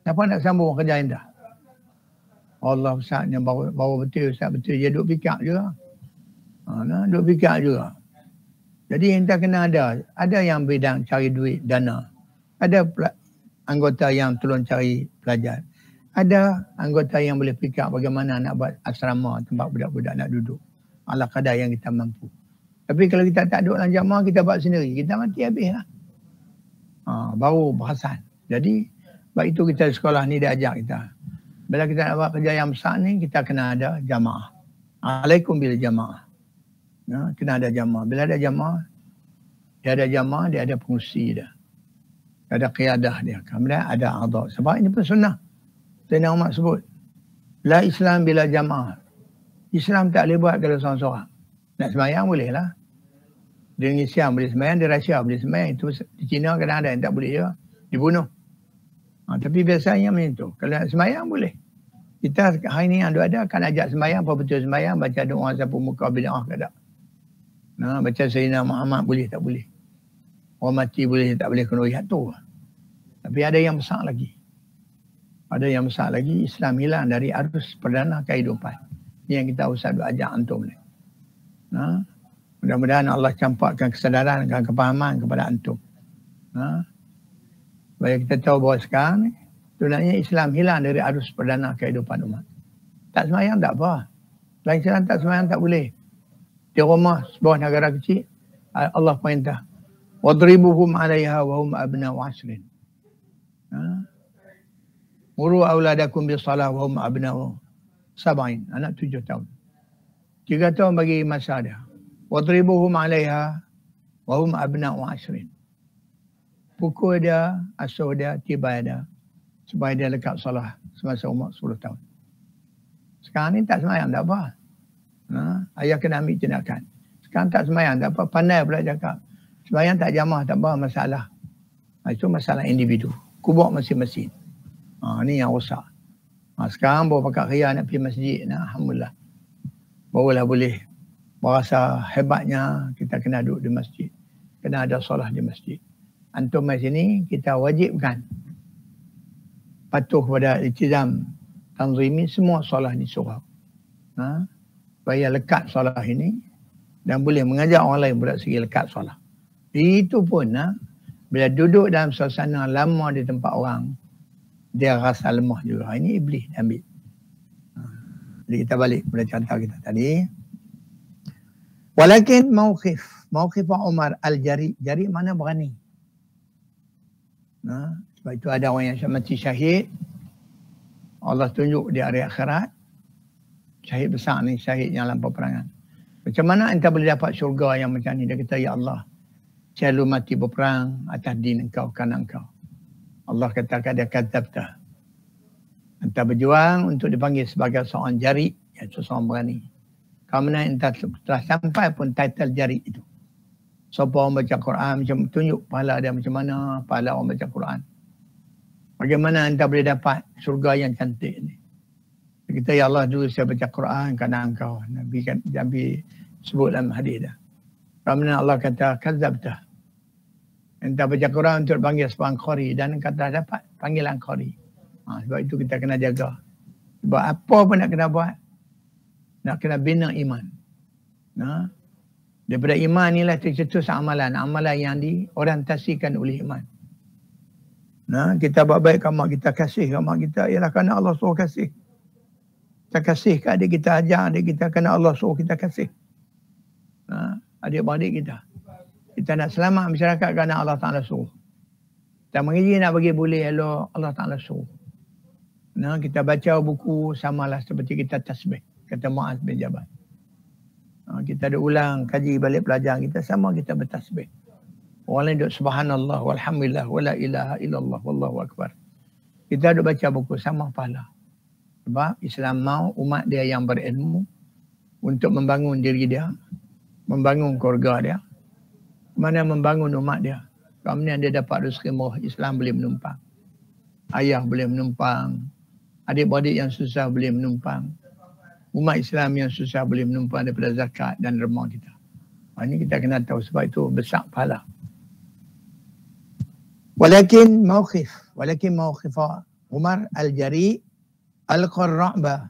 Siapa nak sambung kerja entah? Allah Ustaz yang bawa betul, Ustaz betul. Dia duduk fikir juga. Duduk fikir juga. Jadi entah kena ada yang bidang cari duit, dana. Ada anggota yang tolong cari pelajar. Ada anggota yang boleh fikir bagaimana nak buat asrama, tempat budak-budak nak duduk. Ala kadar yang kita mampu. Tapi kalau kita tak duduk dalam jamaah, kita buat sendiri. Kita mati habis lah. Baru berasan. Jadi, sebab itu kita sekolah ni dia ajar kita. Bila kita nak buat kerja yang besar ni, kita kena ada jamaah. Alaikum bil jamaah. Kena ada jamaah. Bila ada jamaah, dia ada pengurusi dia. Ada qiyadah dia. Kemudian ada a'dha'. Sebab ini pun sunnah. Sayyidina Umar sebut. La Islam bila jamaah. Islam tak boleh buat kalau seorang-seorang. Nak sembahyang boleh lah. Di Indonesia boleh sembahyang, di Rusia boleh sembahyang. Itu di China kadang ada yang tak boleh juga. Dibunuh. Tapi biasanya macam tu. Kalau nak sembahyang boleh. Kita hari ni yang ada akan ajak sembahyang, apa betul sembahyang, baca doa sapu muka bid'ah ke tak. Baca Sayyidina Muhammad boleh tak boleh. Orang mati boleh tak boleh kena lihat tu. Tapi ada yang besar lagi. Ada yang besar lagi, Islam hilang dari arus perdana kehidupan. Ini yang kita usah ajak antum ni. Mudah-mudahan Allah campakkan kesedaran dan kepahaman kepada antum. Supaya kita tahu bahawa sekarang ni, sebenarnya Islam hilang dari arus perdana kehidupan umat. Tak sembahyang tak apa. Lain Islam tak sembahyang tak boleh. di rumah sebuah negara kecil, Allah perintah, wadribuhum 'alaiha wa hum abna'u 'ashrin. Muru auladakum bis-salah wa hum abna'u 7, anak 7 tahun. 3 tahun bagi masa dia. Wadribuhum 'alaiha wa hum abna'u 'ashrin. Pukul dia, asuh dia, tibai dia supaya dia lekat salah semasa umur 10 tahun. Sekarang ni tak semayang tak apa. Ayah kena ambil tindakan. Sekarang tak semayang tak apa, pandai pula cakap. Semayang tak jamah tak apa, masalah. Itu masalah individu. Kubur masing-masing. Ni yang rosak. Sekarang baru pakat ria nak pergi masjid. Alhamdulillah. Barulah boleh berasa hebatnya kita kena duduk di masjid. Kena ada solat di masjid. Antum di sini kita wajibkan patuh pada iltizam tanzimi, semua solat di surau. Supaya lekat solat ini dan boleh mengajak orang lain pula segi lekat solat. Itu pun bila duduk dalam suasana lama di tempat orang, dia rasa lemah juga. Ini iblis ambil. Jadi kita balik pada contoh kita tadi. Walakin mauqif Umar al-jari. Jari mana berani. Sebab itu ada orang yang mati syahid. Allah tunjuk di hari akhirat. Syahid besar ni, syahid yang dalam peperangan. Macam mana anda boleh dapat syurga yang macam ni? Dia kata, ya Allah, selalu mati berperang atas din engkau, kerana engkau. Allah katakan dia kadzabta. Anda berjuang untuk dipanggil sebagai seorang jari, iaitu seorang berani. Kalau mana anda telah sampai pun title jari itu. Siapa orang baca Quran, macam tunjuk pahala dia macam mana, pahala orang baca Quran. Bagaimana anda boleh dapat syurga yang cantik ni? Kita, ya Allah, dulu saya baca Quran kerana engkau. Nabi sebut dalam hadis dah. Kerana Allah kata, kadzabta. Anda baca Quran untuk panggil seorang qari dan engkau telah dapat panggilan qari. Sebab itu kita kena jaga. Sebab apa pun nak kena buat, nak kena bina iman. Daripada iman inilah tercetus amalan. Amalan yang diorientasikan oleh iman. Kita buat baik kat mak kita, kasih kat mak kita ialah kerana Allah suruh kasih. Kita kasih kat adik kita, ajar adik kita kerana Allah suruh kita kasih. Adik-beradik kita. Kita nak selamat masyarakat kerana Allah Ta'ala suruh. Kita mengaji nak bagi boleh elok, Allah Ta'ala suruh. Kita baca buku samalah seperti kita tasbih. Kata Mu'adz bin Jabal. Kita ada ulang, kaji balik pelajar kita, sama kita bertasbih. Orang lain duduk subhanallah, walhamdulillah, wala ilaha illallah, wallahu akbar. Kita duduk baca buku, sama pahala. Sebab Islam mau umat dia yang berilmu untuk membangun diri dia, membangun keluarga dia, mana membangun umat dia. Kemudian dia dapat rezeki murah, Islam boleh menumpang. Ayah boleh menumpang, adik-beradik yang susah boleh menumpang. Umat Islam yang susah boleh menumpang daripada zakat dan derma kita. Ini kita kena tahu, sebab itu besar pahala. Walakin mawqif Umar al-Jari al-Qarra'ba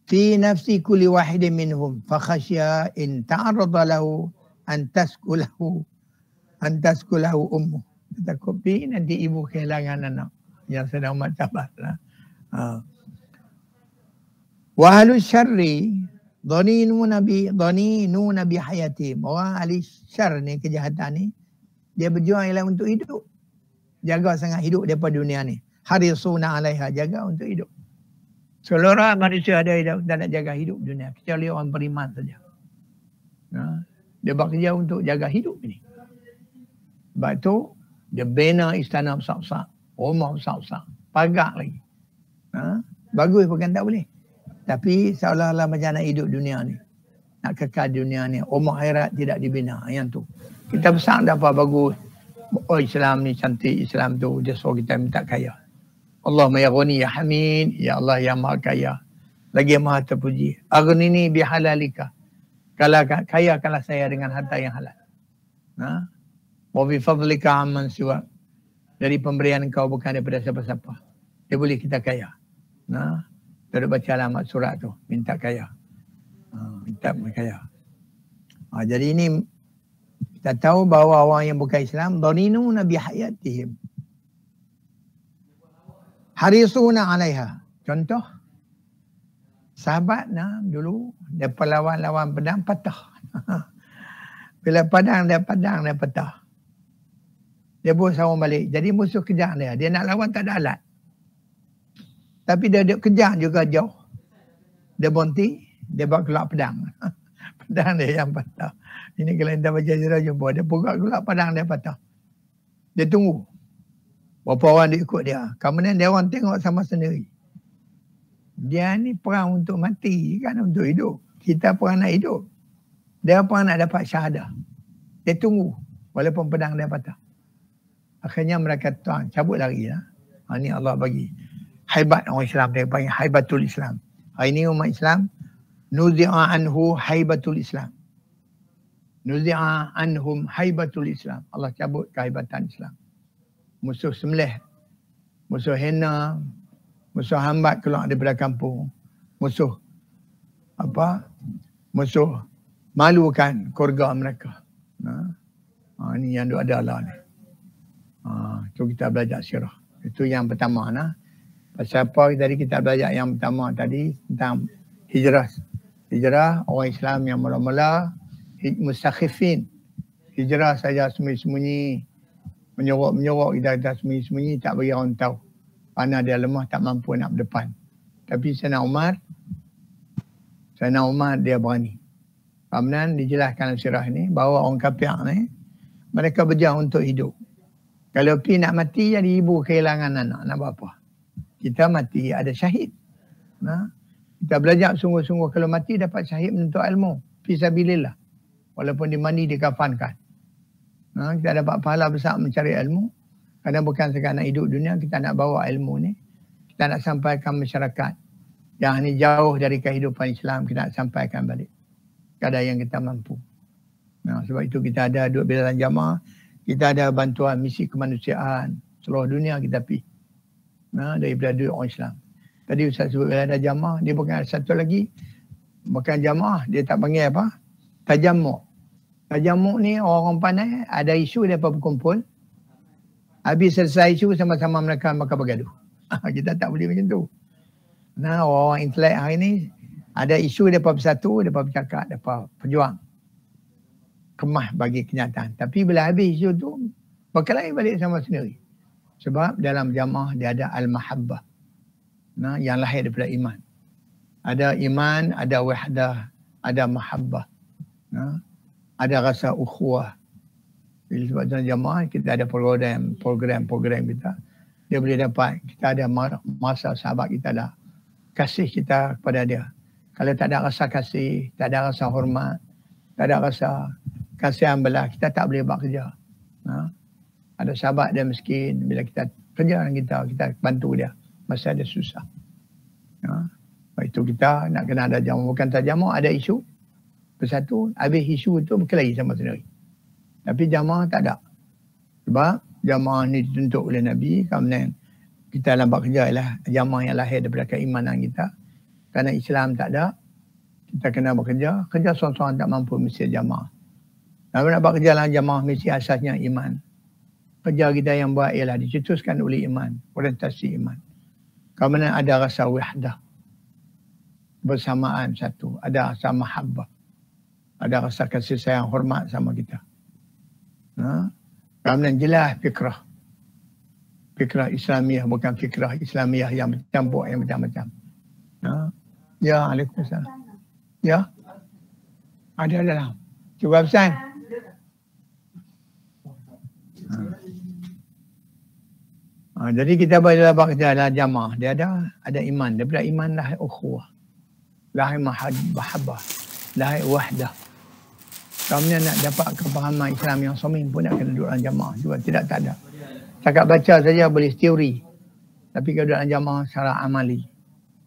fi nafsi kulli wahidin minhum fa khasya in ta'arrada lahu an taskulahu ummu. Takut nanti ibu kehilangan anak yang sedang martabat. Wa ahlu syarri dhaninu nabi hayatim. Orang ahli syar ni, kejahatan ni, dia berjuang ialah untuk hidup. Jaga sangat hidup daripada dunia ni. Harisuna alaiha, jaga untuk hidup. Seluruh manusia ada hidup dan nak jaga hidup dunia, kecuali orang beriman saja. Dia bekerja untuk jaga hidup ini. Sebab tu dia bina istana besar-besar, rumah besar-besar, pagar lagi. Bagus bukan tak boleh. Tapi seolah-olah macam nak hidup dunia ni, nak kekal dunia ni, rumah akhirat tidak dibina. Yang tu kita besar dah apa bagus. Oh, Islam ni cantik, Islam tu dia suruh kita minta kaya. Allahumma ya ghani ya hamid, ya Allah yang maha kaya, lagi yang maha terpuji. Aghnini bihalalika, kalau kaya kalah saya dengan harta yang halal. Wa bi fadlika amman siwa, dari pemberian engkau bukan daripada siapa-siapa. Dia boleh kita kaya. Kita baca alamat surat tu, minta kaya. Minta kaya. Jadi ini kita tahu bahawa orang yang bukan Islam dhaninuna bi hayatihim, harisuna alaiha. Contoh, Sahabat dulu depa lawan pedang patah. Bila dia patah. Dia buat sarung balik. Jadi musuh kejar dia. Dia nak lawan tak ada alat. Tapi dia kejar juga jauh. Dia berhenti, dia buat kelak pedang. Pedang dia yang patah. Ini kalau kita baca sejarah jumpa, dia buat kelak pedang dia patah. Dia tunggu. Berapa orang dia ikut dia. Kemudian dia orang tengok sama sendiri. Dia ni perang untuk mati, kan untuk hidup. Kita perang nak hidup. Dia perang nak dapat syahadah. Dia tunggu walaupun pedang dia patah. Akhirnya mereka tuan cabut lari lah. Ini Allah bagi haibat orang Islam, dia panggil haibatul Islam. Hari ini umat Islam nuzi'a anhu haibatul Islam. Nuzi'a anhum haibatul Islam. Allah cabut kehaibatan Islam. Musuh sembelih, musuh hina, musuh hambat keluar daripada kampung, musuh musuh malukan keluarga mereka. Ini yang ada lah ni. Itu kita belajar sirah. Itu yang pertama nah. Pasal apa tadi kita belajar yang pertama tadi tentang hijrah. Hijrah orang Islam yang mula-mula mustakhifin. Hijrah saja sembunyi-sembunyi, menyorok kita sembunyi-sembunyi, tak bagi orang tahu. Kerana dia lemah, tak mampu nak berdepan. Tapi Sayyidina Umar dia berani. Kemudian dijelaskan dalam sirah ni bahawa orang kafir ni mereka berjuang untuk hidup. Kalau pi nak mati jadi ibu kehilangan anak, nak buat apa? Kita mati ada syahid. Kita belajar sungguh-sungguh kalau mati dapat syahid menuntut ilmu. Fisabilillah. Walaupun dimandi dikafankan. Kita dapat pahala besar mencari ilmu. Kerana bukan sekadar nak hidup dunia, kita nak bawa ilmu ni. Kita nak sampaikan masyarakat yang ni jauh dari kehidupan Islam, kita nak sampaikan balik. Kadar yang kita mampu. Sebab itu kita ada duduk bila dalam jamaah. Kita ada bantuan misi kemanusiaan. Seluruh dunia kita pergi. Daripada duit orang Islam. Tadi Ustaz sebut bila ada jamaah, dia bukan ada satu lagi. Bukan jamaah, dia tak panggil apa? Tajamuk. Tajamuk ni orang pandai, ada isu mereka berkumpul. Habis selesai isu sama-sama mereka bergaduh. Kita tak boleh macam tu. Orang intelek hari ni, ada isu mereka bersatu, mereka bercakap, mereka berjuang. Kemah bagi kenyataan. Tapi bila habis isu tu, berkelahi balik sama sendiri. Sebab dalam jamaah dia ada al-mahabbah. Yang lahir daripada iman. Ada iman, ada wahdah, ada mahabbah. Ada rasa ukhuwah. Sebab dalam jamaah kita ada program kita. Dia boleh dapat, kita ada masa sahabat kita dah. Kasih kita kepada dia. Kalau tak ada rasa kasih, tak ada rasa hormat, tak ada rasa kasihan belah, kita tak boleh buat kerja. Ada sahabat dia miskin, bila kita kerja dengan kita bantu dia masa dia susah. Itu kita nak kena ada jamaah. Bukan tak jamaah, ada isu bersatu, habis isu itu berkelahi sama sendiri. Tapi jamaah tak ada. Sebab jamaah ni dituntut oleh Nabi. Kemudian kita dalam buat kerja ialah jamaah yang lahir daripada keimanan kita. Kerana Islam tak ada, kita kena bekerja. Kerja seorang-seorang tak mampu mesti jamaah. Kalau nak buat kerja dalam jamaah mesti asasnya iman. Kerja kita yang buat ialah dicetuskan oleh iman, orientasi iman. Kemudian ada rasa wahdah, bersamaan satu, ada rasa mahabbah, ada rasa kasih sayang, hormat sama kita. Kemudian jelas fikrah. Fikrah Islamiah, bukan fikrah Islamiah yang bercampur, yang macam-macam. Ya, Waalaikumsalam. Ya, ada dalam. Cuba pesan. Jadi kita boleh buat kerja dalam jamaah. Dia ada iman. Daripada iman lahir ukhuwah, lahir mahabbah, lahir wahdah. Kemudian nak dapat kepahaman Islam yang soming pun nak kena duduk dalam jamaah juga. Tidak tak ada. Cakap baca saja boleh teori. Tapi kalau duduk dalam jamaah secara amali.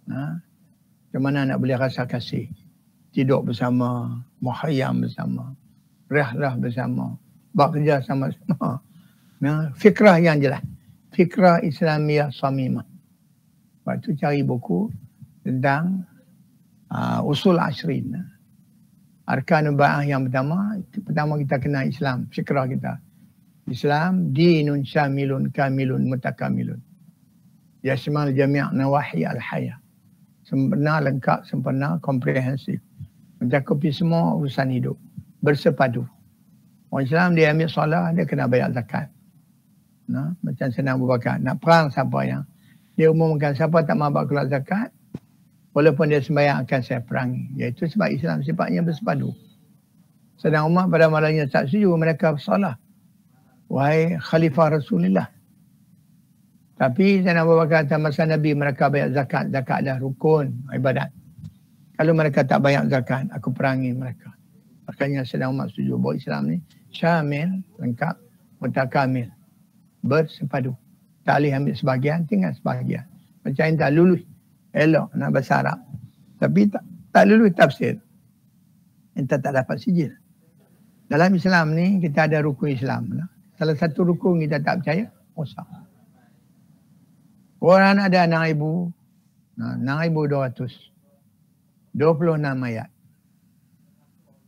Macam mana nak boleh rasa kasih. Tidur bersama, muhayyam bersama, rihlah bersama, buat kerja sama-sama. Fikrah yang jelas. Fikrah Islamiah Samimah. Lepas tu cari buku tentang usul ashrin. Arkanul ba'ah yang pertama kita kenal Islam, fikrah kita. Islam dinun syamilun kamilun mutakamilun. Yashmal jami' nawahi al-hayah. sempurna, lengkap, sempurna, komprehensif. Mencakupi semua urusan hidup. Bersepadu. Orang Islam dia ambil solat, dia kena bayar zakat. Nah, macam Sayyidina Abu Bakar. Nak perang siapa yang dia umumkan siapa tak mampu keluar zakat, walaupun dia sembahyang akan saya perangi. Iaitu sebab Islam sifatnya bersepadu. Sedang Umar pada malangnya tak setuju mereka bersalah. Wahai Khalifah Rasulullah. Tapi Sayyidina Abu Bakar kata masa Nabi mereka bayar zakat. Zakat adalah rukun ibadat. Kalau mereka tak bayar zakat, aku perangi mereka. Makanya Sayyidina Umar setuju bahawa Islam ni syamil, lengkap, mutakamil. Bersepadu. Tak boleh ambil sebahagian, tinggal sebahagian. Macam yang tak lulus. Elok nak bahasa Arab. Tapi tak lulus tafsir. Entah tak dapat sijil. Dalam Islam ni kita ada rukun Islam. Salah satu rukun kita tak percaya, rosak. Quran ada 6,226 ayat.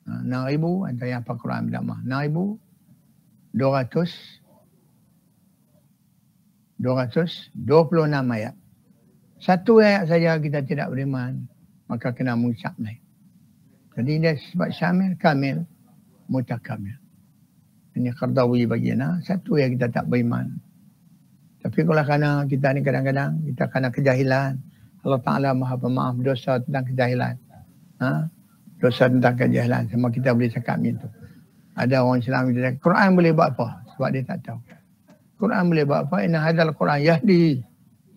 6,000 antara yang apa Quran berjamaah. 6,226 ayat. Satu ayat saja kita tidak beriman, maka kena mengucap lain. Jadi dia sebab syamil, kamil, mutakamil. Ini Qardawi bagian satu yang kita tak beriman. Tapi kalau kerana kita ni kadang-kadang kita kerana kejahilan, Allah Ta'ala maha pemaaf dosa tentang kejahilan. Dosa tentang kejahilan, sama kita boleh cakap macam tu. Ada orang Islam dia cakap, Quran boleh buat apa? Sebab dia tak tahu. Quran boleh buat apa? Inna hadzal Quran yahdi.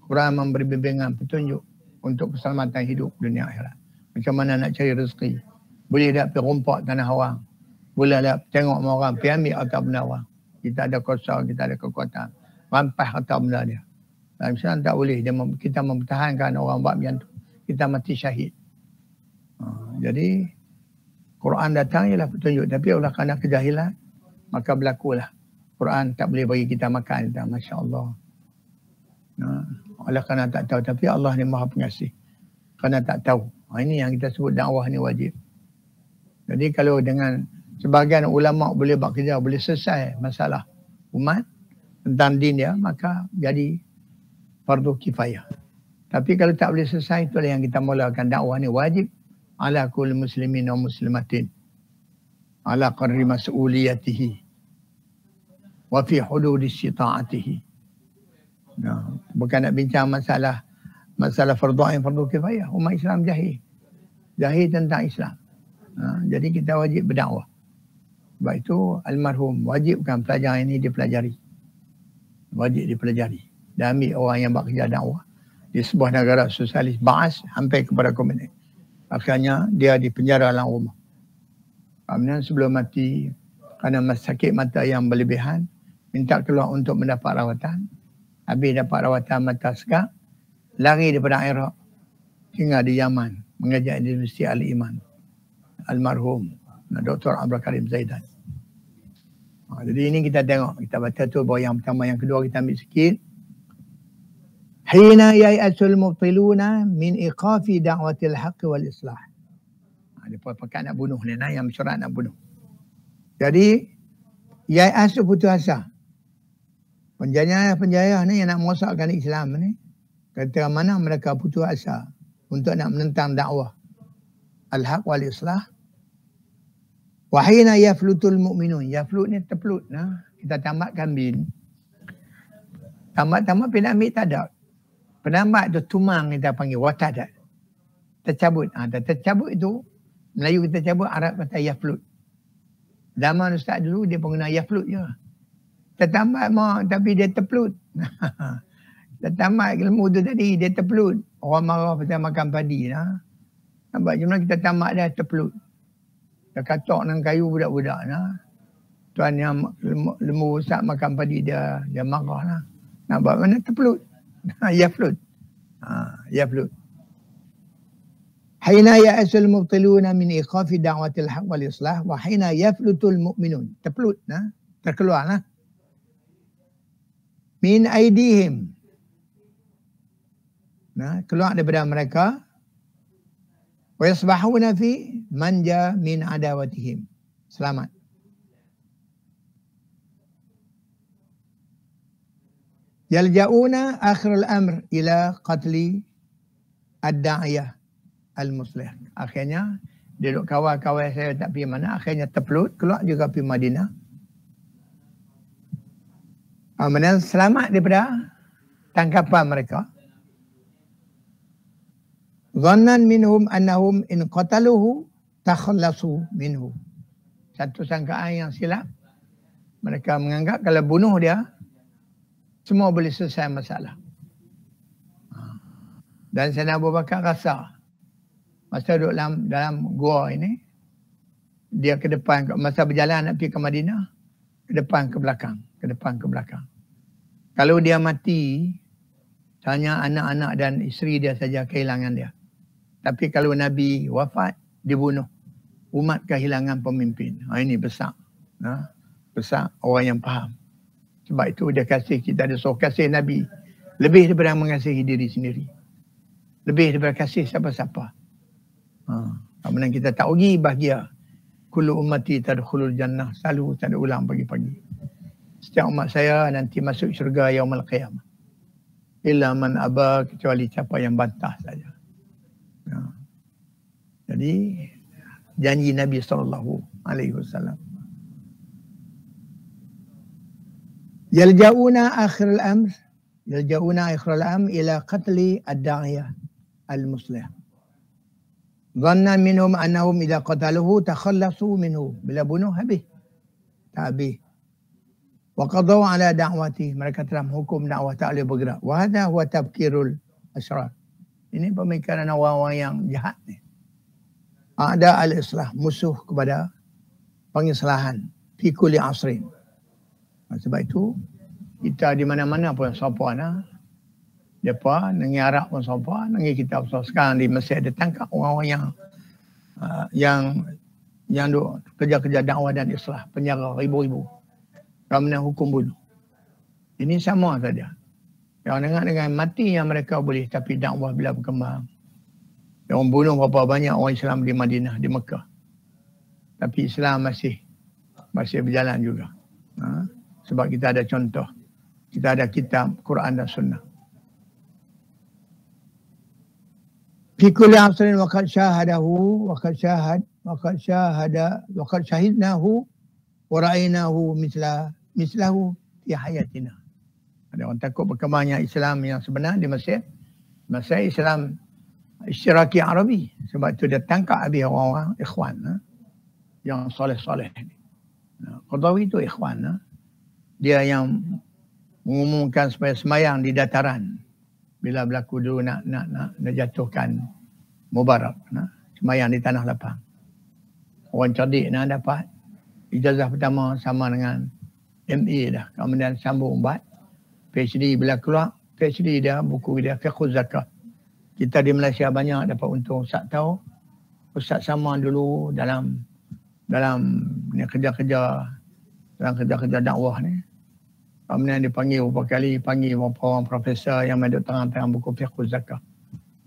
Quran memberi bimbingan petunjuk untuk keselamatan hidup dunia akhirat. Macam mana nak cari rezeki. Boleh tak pergi rompak tanah orang. Boleh tak tengok orang pergi ambil harta benda orang. Kita ada kuasa, kita ada kekuatan. Rampas harta benda dia. Dalam Islam tak boleh. Kita mempertahankan orang buat macam tu. Kita mati syahid. Jadi Quran datang ialah petunjuk. Tapi oleh kerana kejahilan, maka berlakulah. Quran tak boleh bagi kita makan. Masya Allah. Oleh kerana tak tahu. Tapi Allah ni maha pengasih. Kerana tak tahu. Ini yang kita sebut dakwah ni wajib. Jadi kalau dengan sebahagian ulama boleh buat kerja, boleh selesai masalah umat tentang din dia, maka jadi fardu kifayah. Tapi kalau tak boleh selesai, itulah yang kita mulakan dakwah ni wajib ala kulli muslimin wa muslimatin ala qadri mas'uliyatihi wa fi hududi istita'atihi. Bukan nak bincang masalah fardu ain, fardu kifayah. Umat Islam jahil tentang Islam. Jadi kita wajib berdakwah. Sebab itu almarhum wajibkan pelajaran ini dipelajari. Wajib dipelajari. Dan ambil orang yang buat kerja dakwah di sebuah negara sosialis Baas sampai kepada komunis. Akhirnya dia dipenjara dalam rumah. Kemudian sebelum mati kerana sakit mata yang berlebihan, minta keluar untuk mendapat rawatan. Habis dapat rawatan mata sekak, lari daripada Iraq, tinggal di Yaman, mengajar di Universiti Al-Iman. Almarhum Dr. Abdul Karim Zaidan. Jadi ini kita tengok, kita baca tu bahawa yang pertama, yang kedua kita ambil sikit. Hina yai'asul mubtiluna min iqafi da'watil haqqi wal islah. Dia pakat nak bunuh ni, yang mesyuarat nak bunuh. Jadi yai'as tu putus asa. Penjaya ni yang nak merosakkan Islam ni, kata mana mereka putus asa untuk nak menentang dakwah al-haq wal islah. Wahina yaflutul mu'minun. Yaflut ni terpelut. Kita tamatkan bin. Tamat pergi nak ambil tak ada. Penamat tu tumang kita panggil. Watadat. Tercabut. Tercabut itu, Melayu kita cabut, Arab kata yaflut. Zaman Ustaz dulu dia pengguna yaflut je. Tertamat tapi dia terpelut. Tertamat ilmu tu tadi, dia terpelut. Orang marah pasal makan padi. Nampak jumlah kita tamat dah terpelut. Dia katok dengan kayu budak-budak. Tuan yang lembu besar makan padi dia marah. Nampak mana terpelut. Yaflut. Yaflut. Hina ya'asul mubtiluna min iqafi da'watil haq wal islah wa hina yaflutul mu'minun. Terpelut. Terkeluar. Min aidihim. Keluar daripada mereka. Wa yasbahuna fi manja min adawatihim. Selamat. Yalja'una akhirul amr ila qatli ad-da'iyah al-muslih. Akhirnya dia duduk kawal-kawal saya tak pergi mana, akhirnya terpelut keluar juga pergi Madinah. Kemudian selamat daripada tangkapan mereka. Dhannan minhum annahum in qataluhu takhallasu minhu. Satu sangkaan yang silap. Mereka menganggap kalau bunuh dia, semua boleh selesai masalah. Dan Sayyidina Abu Bakar rasa masa duduk dalam gua ini, dia ke depan, masa berjalan nak pergi ke Madinah, ke depan ke belakang, ke depan ke belakang. Kalau dia mati, hanya anak-anak dan isteri dia saja kehilangan dia. Tapi kalau Nabi wafat, dibunuh. Umat kehilangan pemimpin. Ini besar. Besar orang yang faham. Sebab itu dia kasih, kita ada suruh kasih Nabi. Lebih daripada mengasihi diri sendiri. Lebih daripada kasih siapa-siapa. Kemudian kita tak rugi bahagia. Kullu ummati tadkhulul jannah. Selalu tak ada ulang pagi-pagi. Setiap umat saya nanti masuk syurga yaumul qiyamah. Illa man aba, kecuali siapa yang bantah saja. Jadi janji Nabi SAW. Yalja'una akhir al-amr. Yalja'una akhir al-amr ila qatli ad-da'iyah al-muslih. Dhannan minhum annahum idha qataluhu takhallasu minhu. Bila bunuh habis. Tak habis. Wa qadaw ala da'wati. Mereka telah menghukum dakwah tak boleh bergerak. Wa hadha huwa tabkirul asrar. Ini pemikiran orang-orang yang jahat ni. Ada al-islah, musuh kepada pengislahan. Fi kulli asrin. Sebab itu, kita di mana-mana pun sopan. Mereka, negeri Arab pun sopan, negeri kita pun sopan. Sekarang di Mesir dia tangkap orang-orang yang duk kerja-kerja dakwah dan islah. Penjara ribu-ribu. Kerana hukum bunuh. Ini sama saja. Yang dengan mati yang mereka boleh, tapi dakwah bila berkembang. Yang bunuh berapa banyak orang Islam di Madinah, di Mekah. Tapi Islam masih berjalan juga. Sebab kita ada contoh. Kita ada kitab, Quran dan Sunnah. Fi kulli asrin waqad syahadahu, waqad syahidnahu, wa ra'aynahu mislahu fi hayatina. Ada orang takut berkembangnya Islam yang sebenar di Mesir. Mesir Islam Isyiraki Arabi. Sebab itu dia tangkap habis orang-orang ikhwan yang soleh-soleh ni. Qadawi itu ikhwan. Dia yang mengumumkan supaya semayang di dataran. Bila berlaku dulu nak jatuhkan Mubarak. Semayang di tanah lapang. Orang cerdik nak dapat ijazah pertama sama dengan MA dah. Kemudian sambung buat PhD. Bila keluar PhD dia, buku dia Fiqhuz Zakah. Kita di Malaysia banyak dapat untung. Ustaz tahu, Ustaz sama dulu dalam ni kerja-kerja dakwah ni. Kemudian dipanggil beberapa kali, panggil beberapa orang profesor yang ada terang-terang buku Fiqhuz Zakah.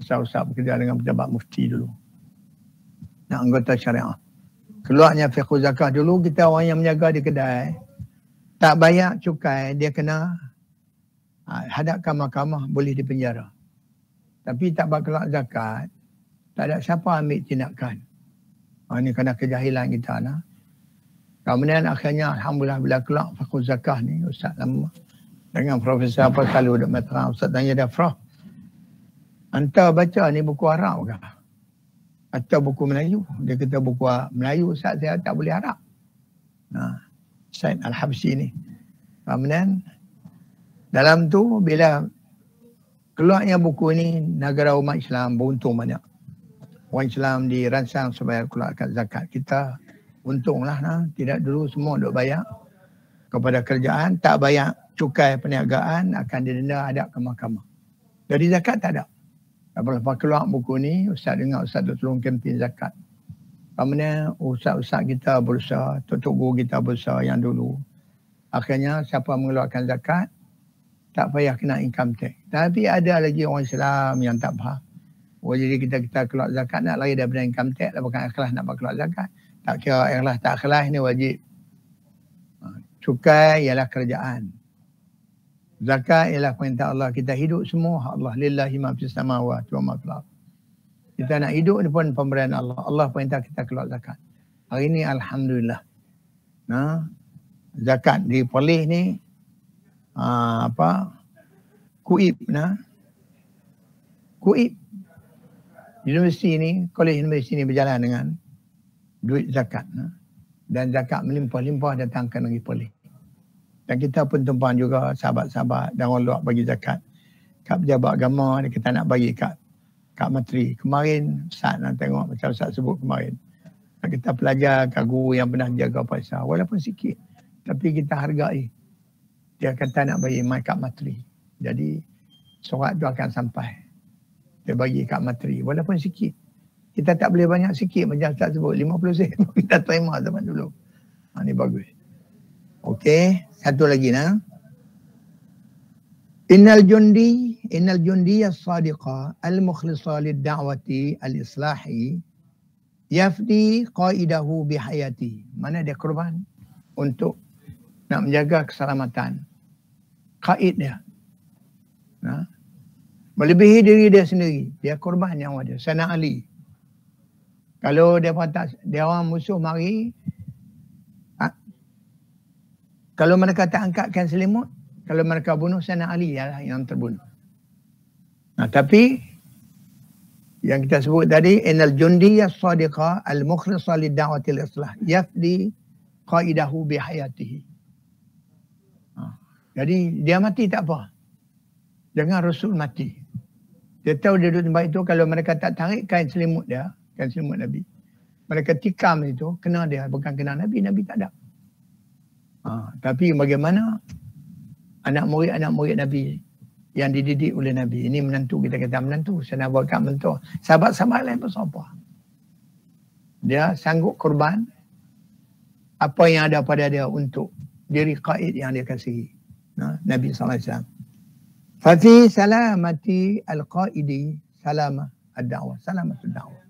Ustaz-ustaz bekerja dengan pejabat mufti dulu. Nak anggota syariah. Keluarnya Fiqhuz Zakah dulu, kita orang yang menjaga di kedai. Tak bayar cukai, dia kena hadapkan mahkamah, boleh dipenjara. Tapi tak berkelak zakat, tak ada siapa ambil tindakan. Ini kerana kejahilan kita. Kemudian akhirnya Alhamdulillah bila keluar Fiqhuz Zakah ni, Ustaz lama dengan Profesor apa selalu duduk meterang. Ustaz tanya dia, Prof, hantar baca ni buku Arab ke? Atau buku Melayu? Dia kata buku Melayu, Ustaz saya tak boleh Arab. Said Al-Habsyi ni. Kemudian dalam tu bila keluarnya buku ni, negara umat Islam beruntung banyak. Orang Islam dirangsang supaya keluarkan zakat. Kita untunglah. Tidak dulu semua duk bayar kepada kerjaan. Tak bayar cukai perniagaan, akan didenda hadap ke mahkamah. Dari zakat tak ada. Lepas keluar buku ni, Ustaz dengar Ustaz duk tolong kempen zakat. Kemudian ustaz-ustaz kita berusaha, tok guru kita berusaha yang dulu. Akhirnya siapa mengeluarkan zakat, tak payah kena income tax. Tapi ada lagi orang Islam yang tak faham. Jadi kita keluar zakat nak lari daripada income tax, bukan ikhlas nak keluar zakat. Tak kira ikhlas tak ikhlas ni wajib. Cukai ialah kerjaan. Zakat ialah perintah Allah. Kita hidup semua hak Allah. Lillahi ma fis samawati wa ma fil ardh. Kita nak hidup di depan pemberian Allah. Allah perintah kita keluar zakat. Hari ni alhamdulillah. Nah, zakat di Perlis ni Kuib Kuib universiti ni, kolej universiti ni berjalan dengan duit zakat. Dan zakat melimpah-limpah datang ke negeri Perlis. Dan kita pun tumpang juga sahabat-sahabat dan orang luar bagi zakat. Kat pejabat agama dia kata nak bagi kat menteri. Kemarin Ustaz nak tengok macam Ustaz sebut kemarin. Kita pelajar kat guru yang pernah jaga paisa. Walaupun sikit. Tapi kita hargai. Dia kata nak bagi mai kat menteri. Jadi surat tu akan sampai. Dia bagi kat menteri. Walaupun sikit. Kita tak boleh banyak sikit. Macam Ustaz sebut 50 sen. Kita terima zaman dulu. Ni bagus. Okey. Satu lagi nah. Innal jundi as-sadiqa al-mukhlisa lid-da'wati al-islahi yafdi qaidahu bihayati. Mana dia korban untuk nak menjaga keselamatan qaid dia. Melebihi diri dia sendiri. Dia korban nyawa dia. Sana Ali. Kalau dia orang musuh mari, kalau mereka tak angkatkan selimut, kalau mereka bunuh Sana Ali yang terbunuh. Tapi yang kita sebut tadi, innal jundiyya as-sadiqa al-mukhlisa lid-da'wati al-islah yafdi qaidahu bihayatihi. Jadi dia mati tak apa. Jangan Rasul mati. Dia tahu dia duduk tempat itu, kalau mereka tak tarik kain selimut dia, kain selimut Nabi, mereka tikam itu, kena dia. Bukan kena Nabi, Nabi tak ada. Tapi bagaimana anak murid Nabi yang dididik oleh Nabi. Ini menantu, kita kata menantu. Saya nak buat kat mentor. Sahabat-sahabat lain pun apa. Dia sanggup korban apa yang ada pada dia untuk diri qaid yang dia kasihi. Nabi SAW. Fafi salamati al-qaidi salamah ad-da'wah. Selamat ad-da'wah.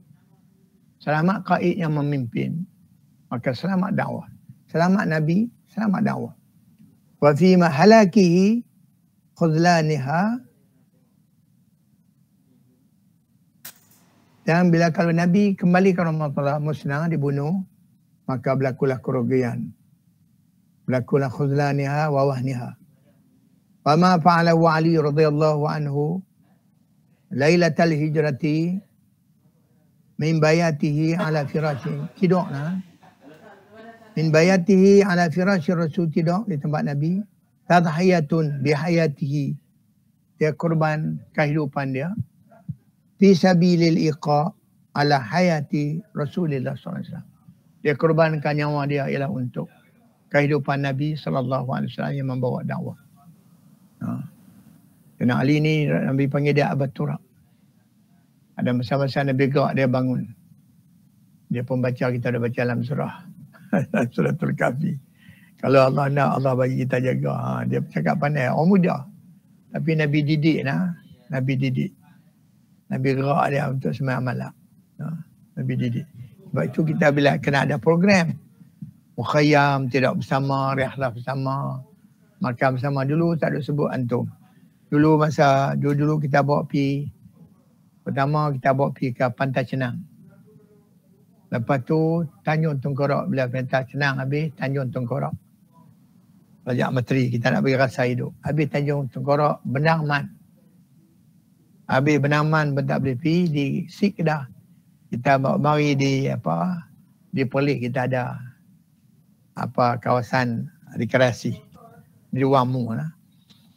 Selamat qaid yang memimpin. Maka selamat dakwah. Selamat Nabi, selamat dakwah. Wa fi mahalakihi khudlaniha. Dan bila kalau Nabi kembali ke Rasulullah musnah dibunuh, maka berlakulah kerugian. Berlakulah khudlaniha wa wahniha. Wa ma fa'alahu Ali radhiyallahu anhu lailatal hijrati min bayatihi ala firashin. Tidaklah min bayatihi ala firashin Rasul, tidak di tempat Nabi. Tadhiyatun bihayatihi, dia korban kehidupan dia. Fi sabilil iqa ala hayati Rasulullah SAW. Dia korbankan nyawa dia ialah untuk kehidupan Nabi SAW yang membawa dakwah. Kena Ali ni Nabi panggil dia Abad Turab. Ada masa-masa Nabi gerak dia bangun. Dia pun baca, kita dah baca dalam surah Suratul Kahfi. Kalau Allah nak, Allah bagi kita jaga. Dia cakap pandai, orang muda. Tapi Nabi didik Nabi didik. Nabi gerak dia untuk sembahyang malam. Nabi didik. Sebab itu kita bila kena ada program. Mukhayyam, tidak bersama, rihlah bersama, makan bersama. Dulu tak ada sebut antum. Dulu kita bawa pergi. Pertama kita bawa pergi ke Pantai Cenang. Lepas tu Tanjung Tengkorak, bila Pantai Cenang habis, Tanjung Tengkorak. Rajak Menteri, kita nak bagi rasa hidup. Habis Tanjung Tengkorak, Benang Man. Habis Benang Man pun tak boleh pergi, di Sik dah. Kita mari di Perlis kita ada kawasan rekreasi di Wamu lah.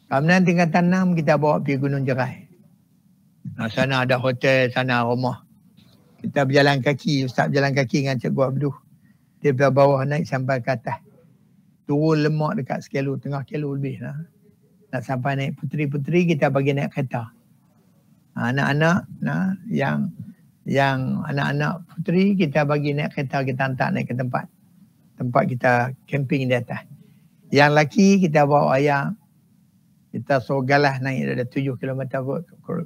Kemudian tingkatan 6 kita bawa pergi Gunung Jerai. Sana ada hotel, sana rumah. Kita berjalan kaki, Ustaz berjalan kaki dengan Cikgu Abdul. Dia dari bawah naik sampai ke atas. Turun lemak dekat sekilo, tengah kilo lebih lah. Nak sampai naik puteri-puteri, kita bagi naik kereta. Anak-anak yang anak-anak puteri, kita bagi naik kereta, kita hantar naik ke tempat kita camping di atas. Yang lelaki kita bawa ayam, kita suruh galah naik ada 7 km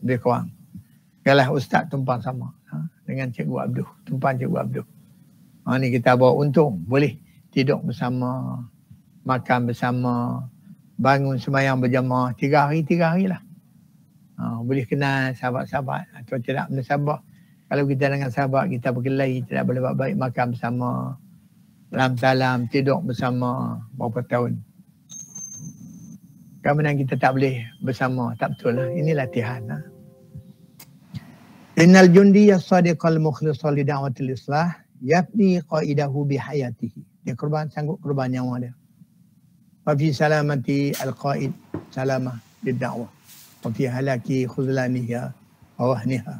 lebih kurang. Galah Ustaz tumpang sama dengan Cikgu Abdul, tumpang Cikgu Abdul. Ni kita bawa untung, boleh tidur bersama, makan bersama, bangun sembahyang berjamaah 3 hari lah. Boleh kenal sahabat-sahabat atau tidak menasabah. Kalau kita dengan sahabat, kita berkelahi, tidak boleh buat baik, makan bersama, salam-salam, tidur bersama, berapa tahun. Kemudian kita tak boleh bersama, tak betul lah. Ini latihan lah. Innal jundi as-sadiqal mukhlisal li da'watil islah yafni qaidahu bihayatihi. Dia sanggup korban nyawa dia. Wa fi salamati al-qaid salamah lid-da'wah. Wa fi halaki khuzlaniha wa wahniha.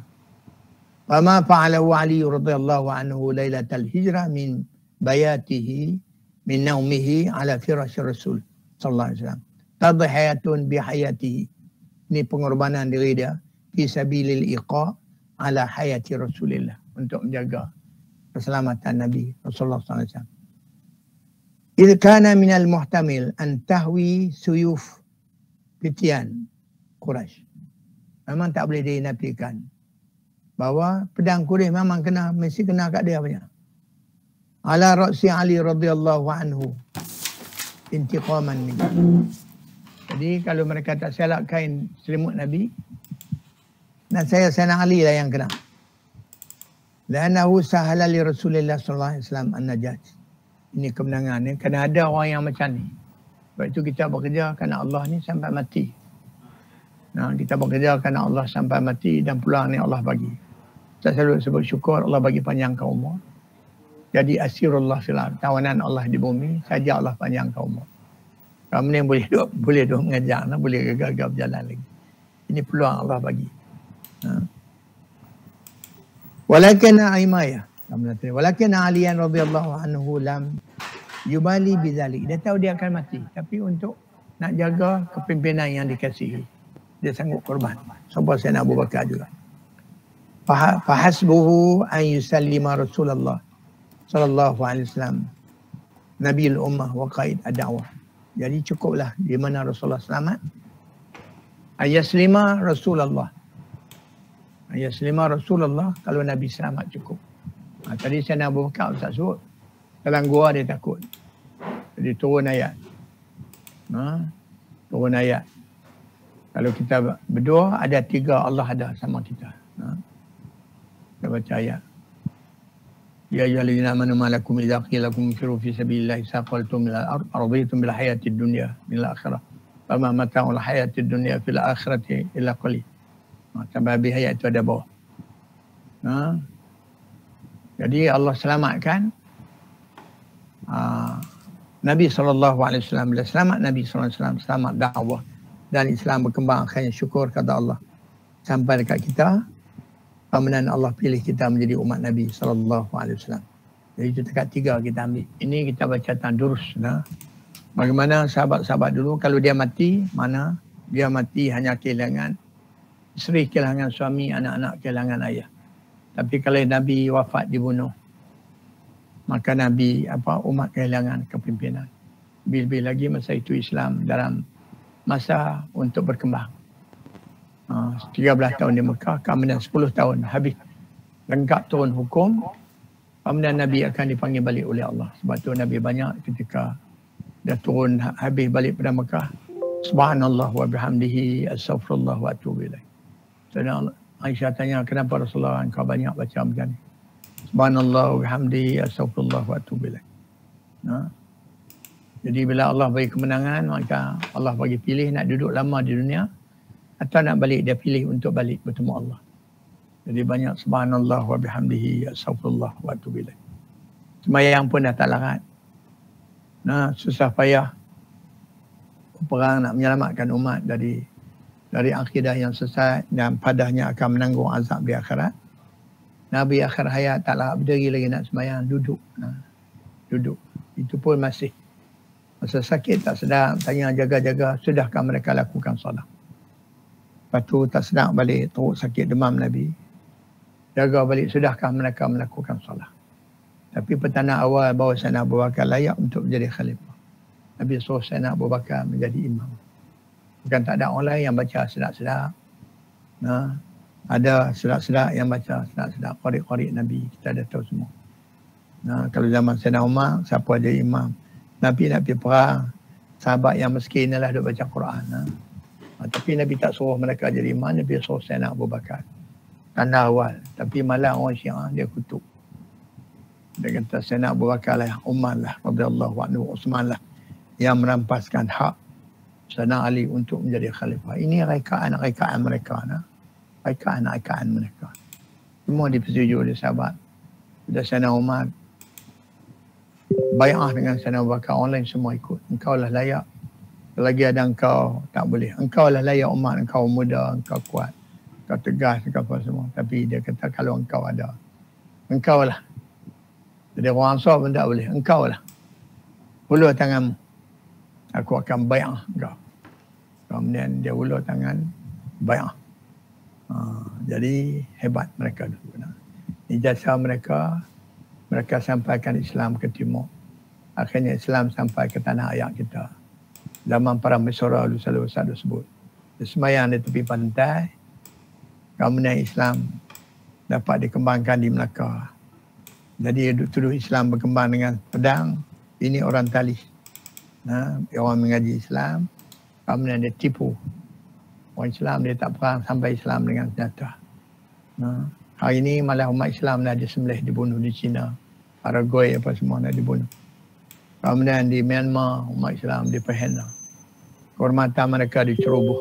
Wa ma fa'alahu Ali radhiyallahu anhu lailatal hijrah min bayatihi min naumihi ala firasy Rasul sallallahu alaihi wasallam. Tadhiyatun bihayatihi. Ini pengorbanan diri dia fi sabilil iqa ala hayati Rasulillah, untuk menjaga keselamatan Nabi Rasulullah SAW. Idh kana minal muhtamil an tahwi suyuf fityan Quraisy. Memang tak boleh dinafikan bahawa pedang Quraisy memang mesti kena kat dia punya. Ala ra'si Ali radhiyallahu anhu intiqaman minhu. Jadi kalau mereka tak selak kain selimut Nabi, dan Sayyidina Ali lah yang kena. La'annahu sahala li Rasulillah sallallahu alaihi wasallam an-najat. Ini kemenangan ni, kerana ada orang yang macam ni. Sebab itu kita bekerja kerana Allah ni sampai mati. Nah, kita bekerja kerana Allah sampai mati dan pulang ni Allah bagi. Kita selalu sebut syukur Allah bagi panjangkan umur. Jadi asirullah fil ard, tawanan Allah di bumi, saja Allah panjangkan umur. Kamu ni boleh duduk mengajar, boleh gagal berjalan lagi. Ini peluang Allah bagi. Walakin Aimayah, walakin Aliyan radhiyallahu anhu lam yubali bidzalik. Dia tahu dia akan mati, tapi untuk nak jaga kepimpinan yang dikasihi, dia sanggup korban. Sampai Sayyidina Abu Bakar juga. Fahasbuhu an yusallima Rasulullah sallallahu alaihi wasallam Nabiul Ummah wa qaid ad-da'wah. Jadi cukuplah di mana Rasulullah selamat. Ayaslima Rasulullah. Ayaslima Rasulullah, kalau Nabi selamat cukup. Tadi saya nak Abu Bakar tak sebut. Dalam gua dia takut. Jadi turun ayat. Turun ayat. Kalau kita berdua, ada 3 Allah ada sama kita. Kita baca ayat. Ya ayyuhallazina amanu ma lakum idza qila lakum infiru fi sabilillahi saqaltum ila al-ard araditum bil hayatid dunya min al-akhirah. Fama mata'ul hayatid dunya fil akhirati illa qalil. Sampai habis ayat itu ada bawah. Jadi Allah selamatkan Nabi SAW. Bila selamat Nabi SAW, selamat dakwah dan Islam berkembang, akhirnya syukur kata Allah. Sampai dekat kita, kemudian Allah pilih kita menjadi umat Nabi SAW. Jadi itu dekat 3 kita ambil. Ini kita baca tandurus. Bagaimana sahabat-sahabat dulu, kalau dia mati, mana dia mati hanya kehilangan isteri, kehilangan suami, anak-anak kehilangan ayah. Tapi kalau Nabi wafat dibunuh, maka Nabi umat kehilangan kepimpinan. Lebih-lebih lagi masa itu Islam dalam masa untuk berkembang. 13 tahun di Mekah, kemudian 10 tahun habis lengkap turun hukum, kemudian Nabi akan dipanggil balik oleh Allah. Sebab tu Nabi banyak ketika dah turun habis balik pada Mekah, subhanallah wa bihamdihi astaghfirullah wa atubu ilaih. Saudara Aisyah tanya, kenapa Rasulullah engkau banyak baca macam ni? Subhanallah wa bihamdihi astaghfirullah wa atubu ilaih. Jadi bila Allah bagi kemenangan, maka Allah bagi pilih nak duduk lama di dunia atau nak balik, dia pilih untuk balik bertemu Allah. Jadi banyak subhanallah wa bihamdihi astaghfirullah wa atubu ilaih. Sembahyang pun dah tak larat. Susah payah perang nak menyelamatkan umat dari akidah yang sesat dan padahnya akan menanggung azab di akhirat. Nabi akhir hayat taklah berdiri lagi nak sembahyang, duduk. Duduk. Itu pun masih masa sakit tak sedap, tanya jaga-jaga, sudahkah mereka lakukan solat? Lepas tu tak sedap balik, teruk sakit demam Nabi. Jaga balik, sudahkah mereka melakukan solat? Tapi petanda awal bahawa Sayyidina Abu Bakar layak untuk menjadi khalifah. Nabi suruh Sayyidina Abu Bakar menjadi imam. Bukan tak ada orang lain yang baca sedap-sedap. Ada sedap-sedap yang baca sedap-sedap. Qari-qari Nabi, kita dah tahu semua. Kalau zaman Sayyidina Umar, siapa jadi imam? Nabi nak pergi perang, sahabat yang miskin adalah duk baca Quran. Tapi Nabi tak suruh mereka jadi imam, Nabi suruh Sayyidina Abu Bakar tanda awal. Tapi malah orang Syiah dia kutuk. Dia kata Sayyidina Abu Bakar lah, Umar lah, radhiyallahu anhu, Utsman lah yang merampaskan hak Sayyidina Ali untuk menjadi khalifah. Ini rekaan mereka. Rekaan mereka. Semua dipersetujui oleh sahabat. Sudah Sayyidina Umar bai'ah dengan Sayyidina Abu Bakar, orang lain semua ikut. Engkau lah layak. Lagi ada engkau, tak boleh. Engkau lah layak Umar, engkau muda, engkau kuat. Engkau tegas, engkau apa semua. Tapi dia kata kalau engkau ada, engkau lah. Jadi orang Ansar pun tak boleh. Engkau lah. Ulur tanganmu. Aku akan bai'ah engkau. Kemudian dia ulur tangan, bai'ah. Jadi hebat mereka dulu. Ini jasa mereka. Mereka sampaikan Islam ke timur. Akhirnya Islam sampai ke tanah air kita. Zaman para Mesra dulu selalu Ustaz sebut. Semayang di tepi pantai. Kemudian Islam dapat dikembangkan di Melaka. Jadi tuduh Islam berkembang dengan pedang. Ini orang tali. Orang mengaji Islam. Kemudian dia tipu. Orang Islam dia tak perang sampai Islam dengan senjata. Hari ini malah umat Islam dah disembelih, dibunuh di China. Para Goy apa semua dah dibunuh. Kemudian di Myanmar umat Islam diperhina. Kehormatan mereka diceroboh.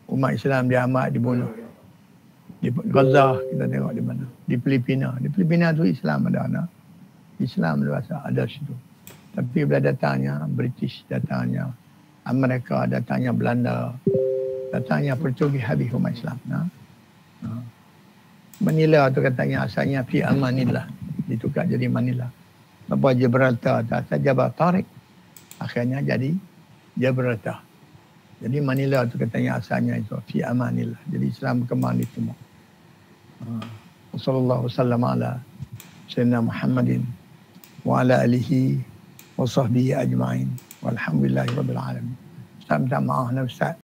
Umat Islam diamat, dibunuh. Di Gaza kita tengok di mana. Di Filipina. Di Filipina tu Islam ada. Islam ada situ. Tapi bila datangnya British, datangnya Amerika, datangnya Belanda, datangnya Portugis, habis umat Islam. Manila tu katanya asalnya fi amanillah, ditukar jadi Manila. Apa Gibraltar asal Jabal Tariq, akhirnya jadi Gibraltar. Jadi Manila tu katanya asalnya itu fi amanillah. Jadi Islam berkembang di timur. Sallallahu wasallam ala sayyidina Muhammadin wa ala alihi wa sahbihi ajma'in. Walhamdulillahirabbil alamin. Sama-sama Ustaz.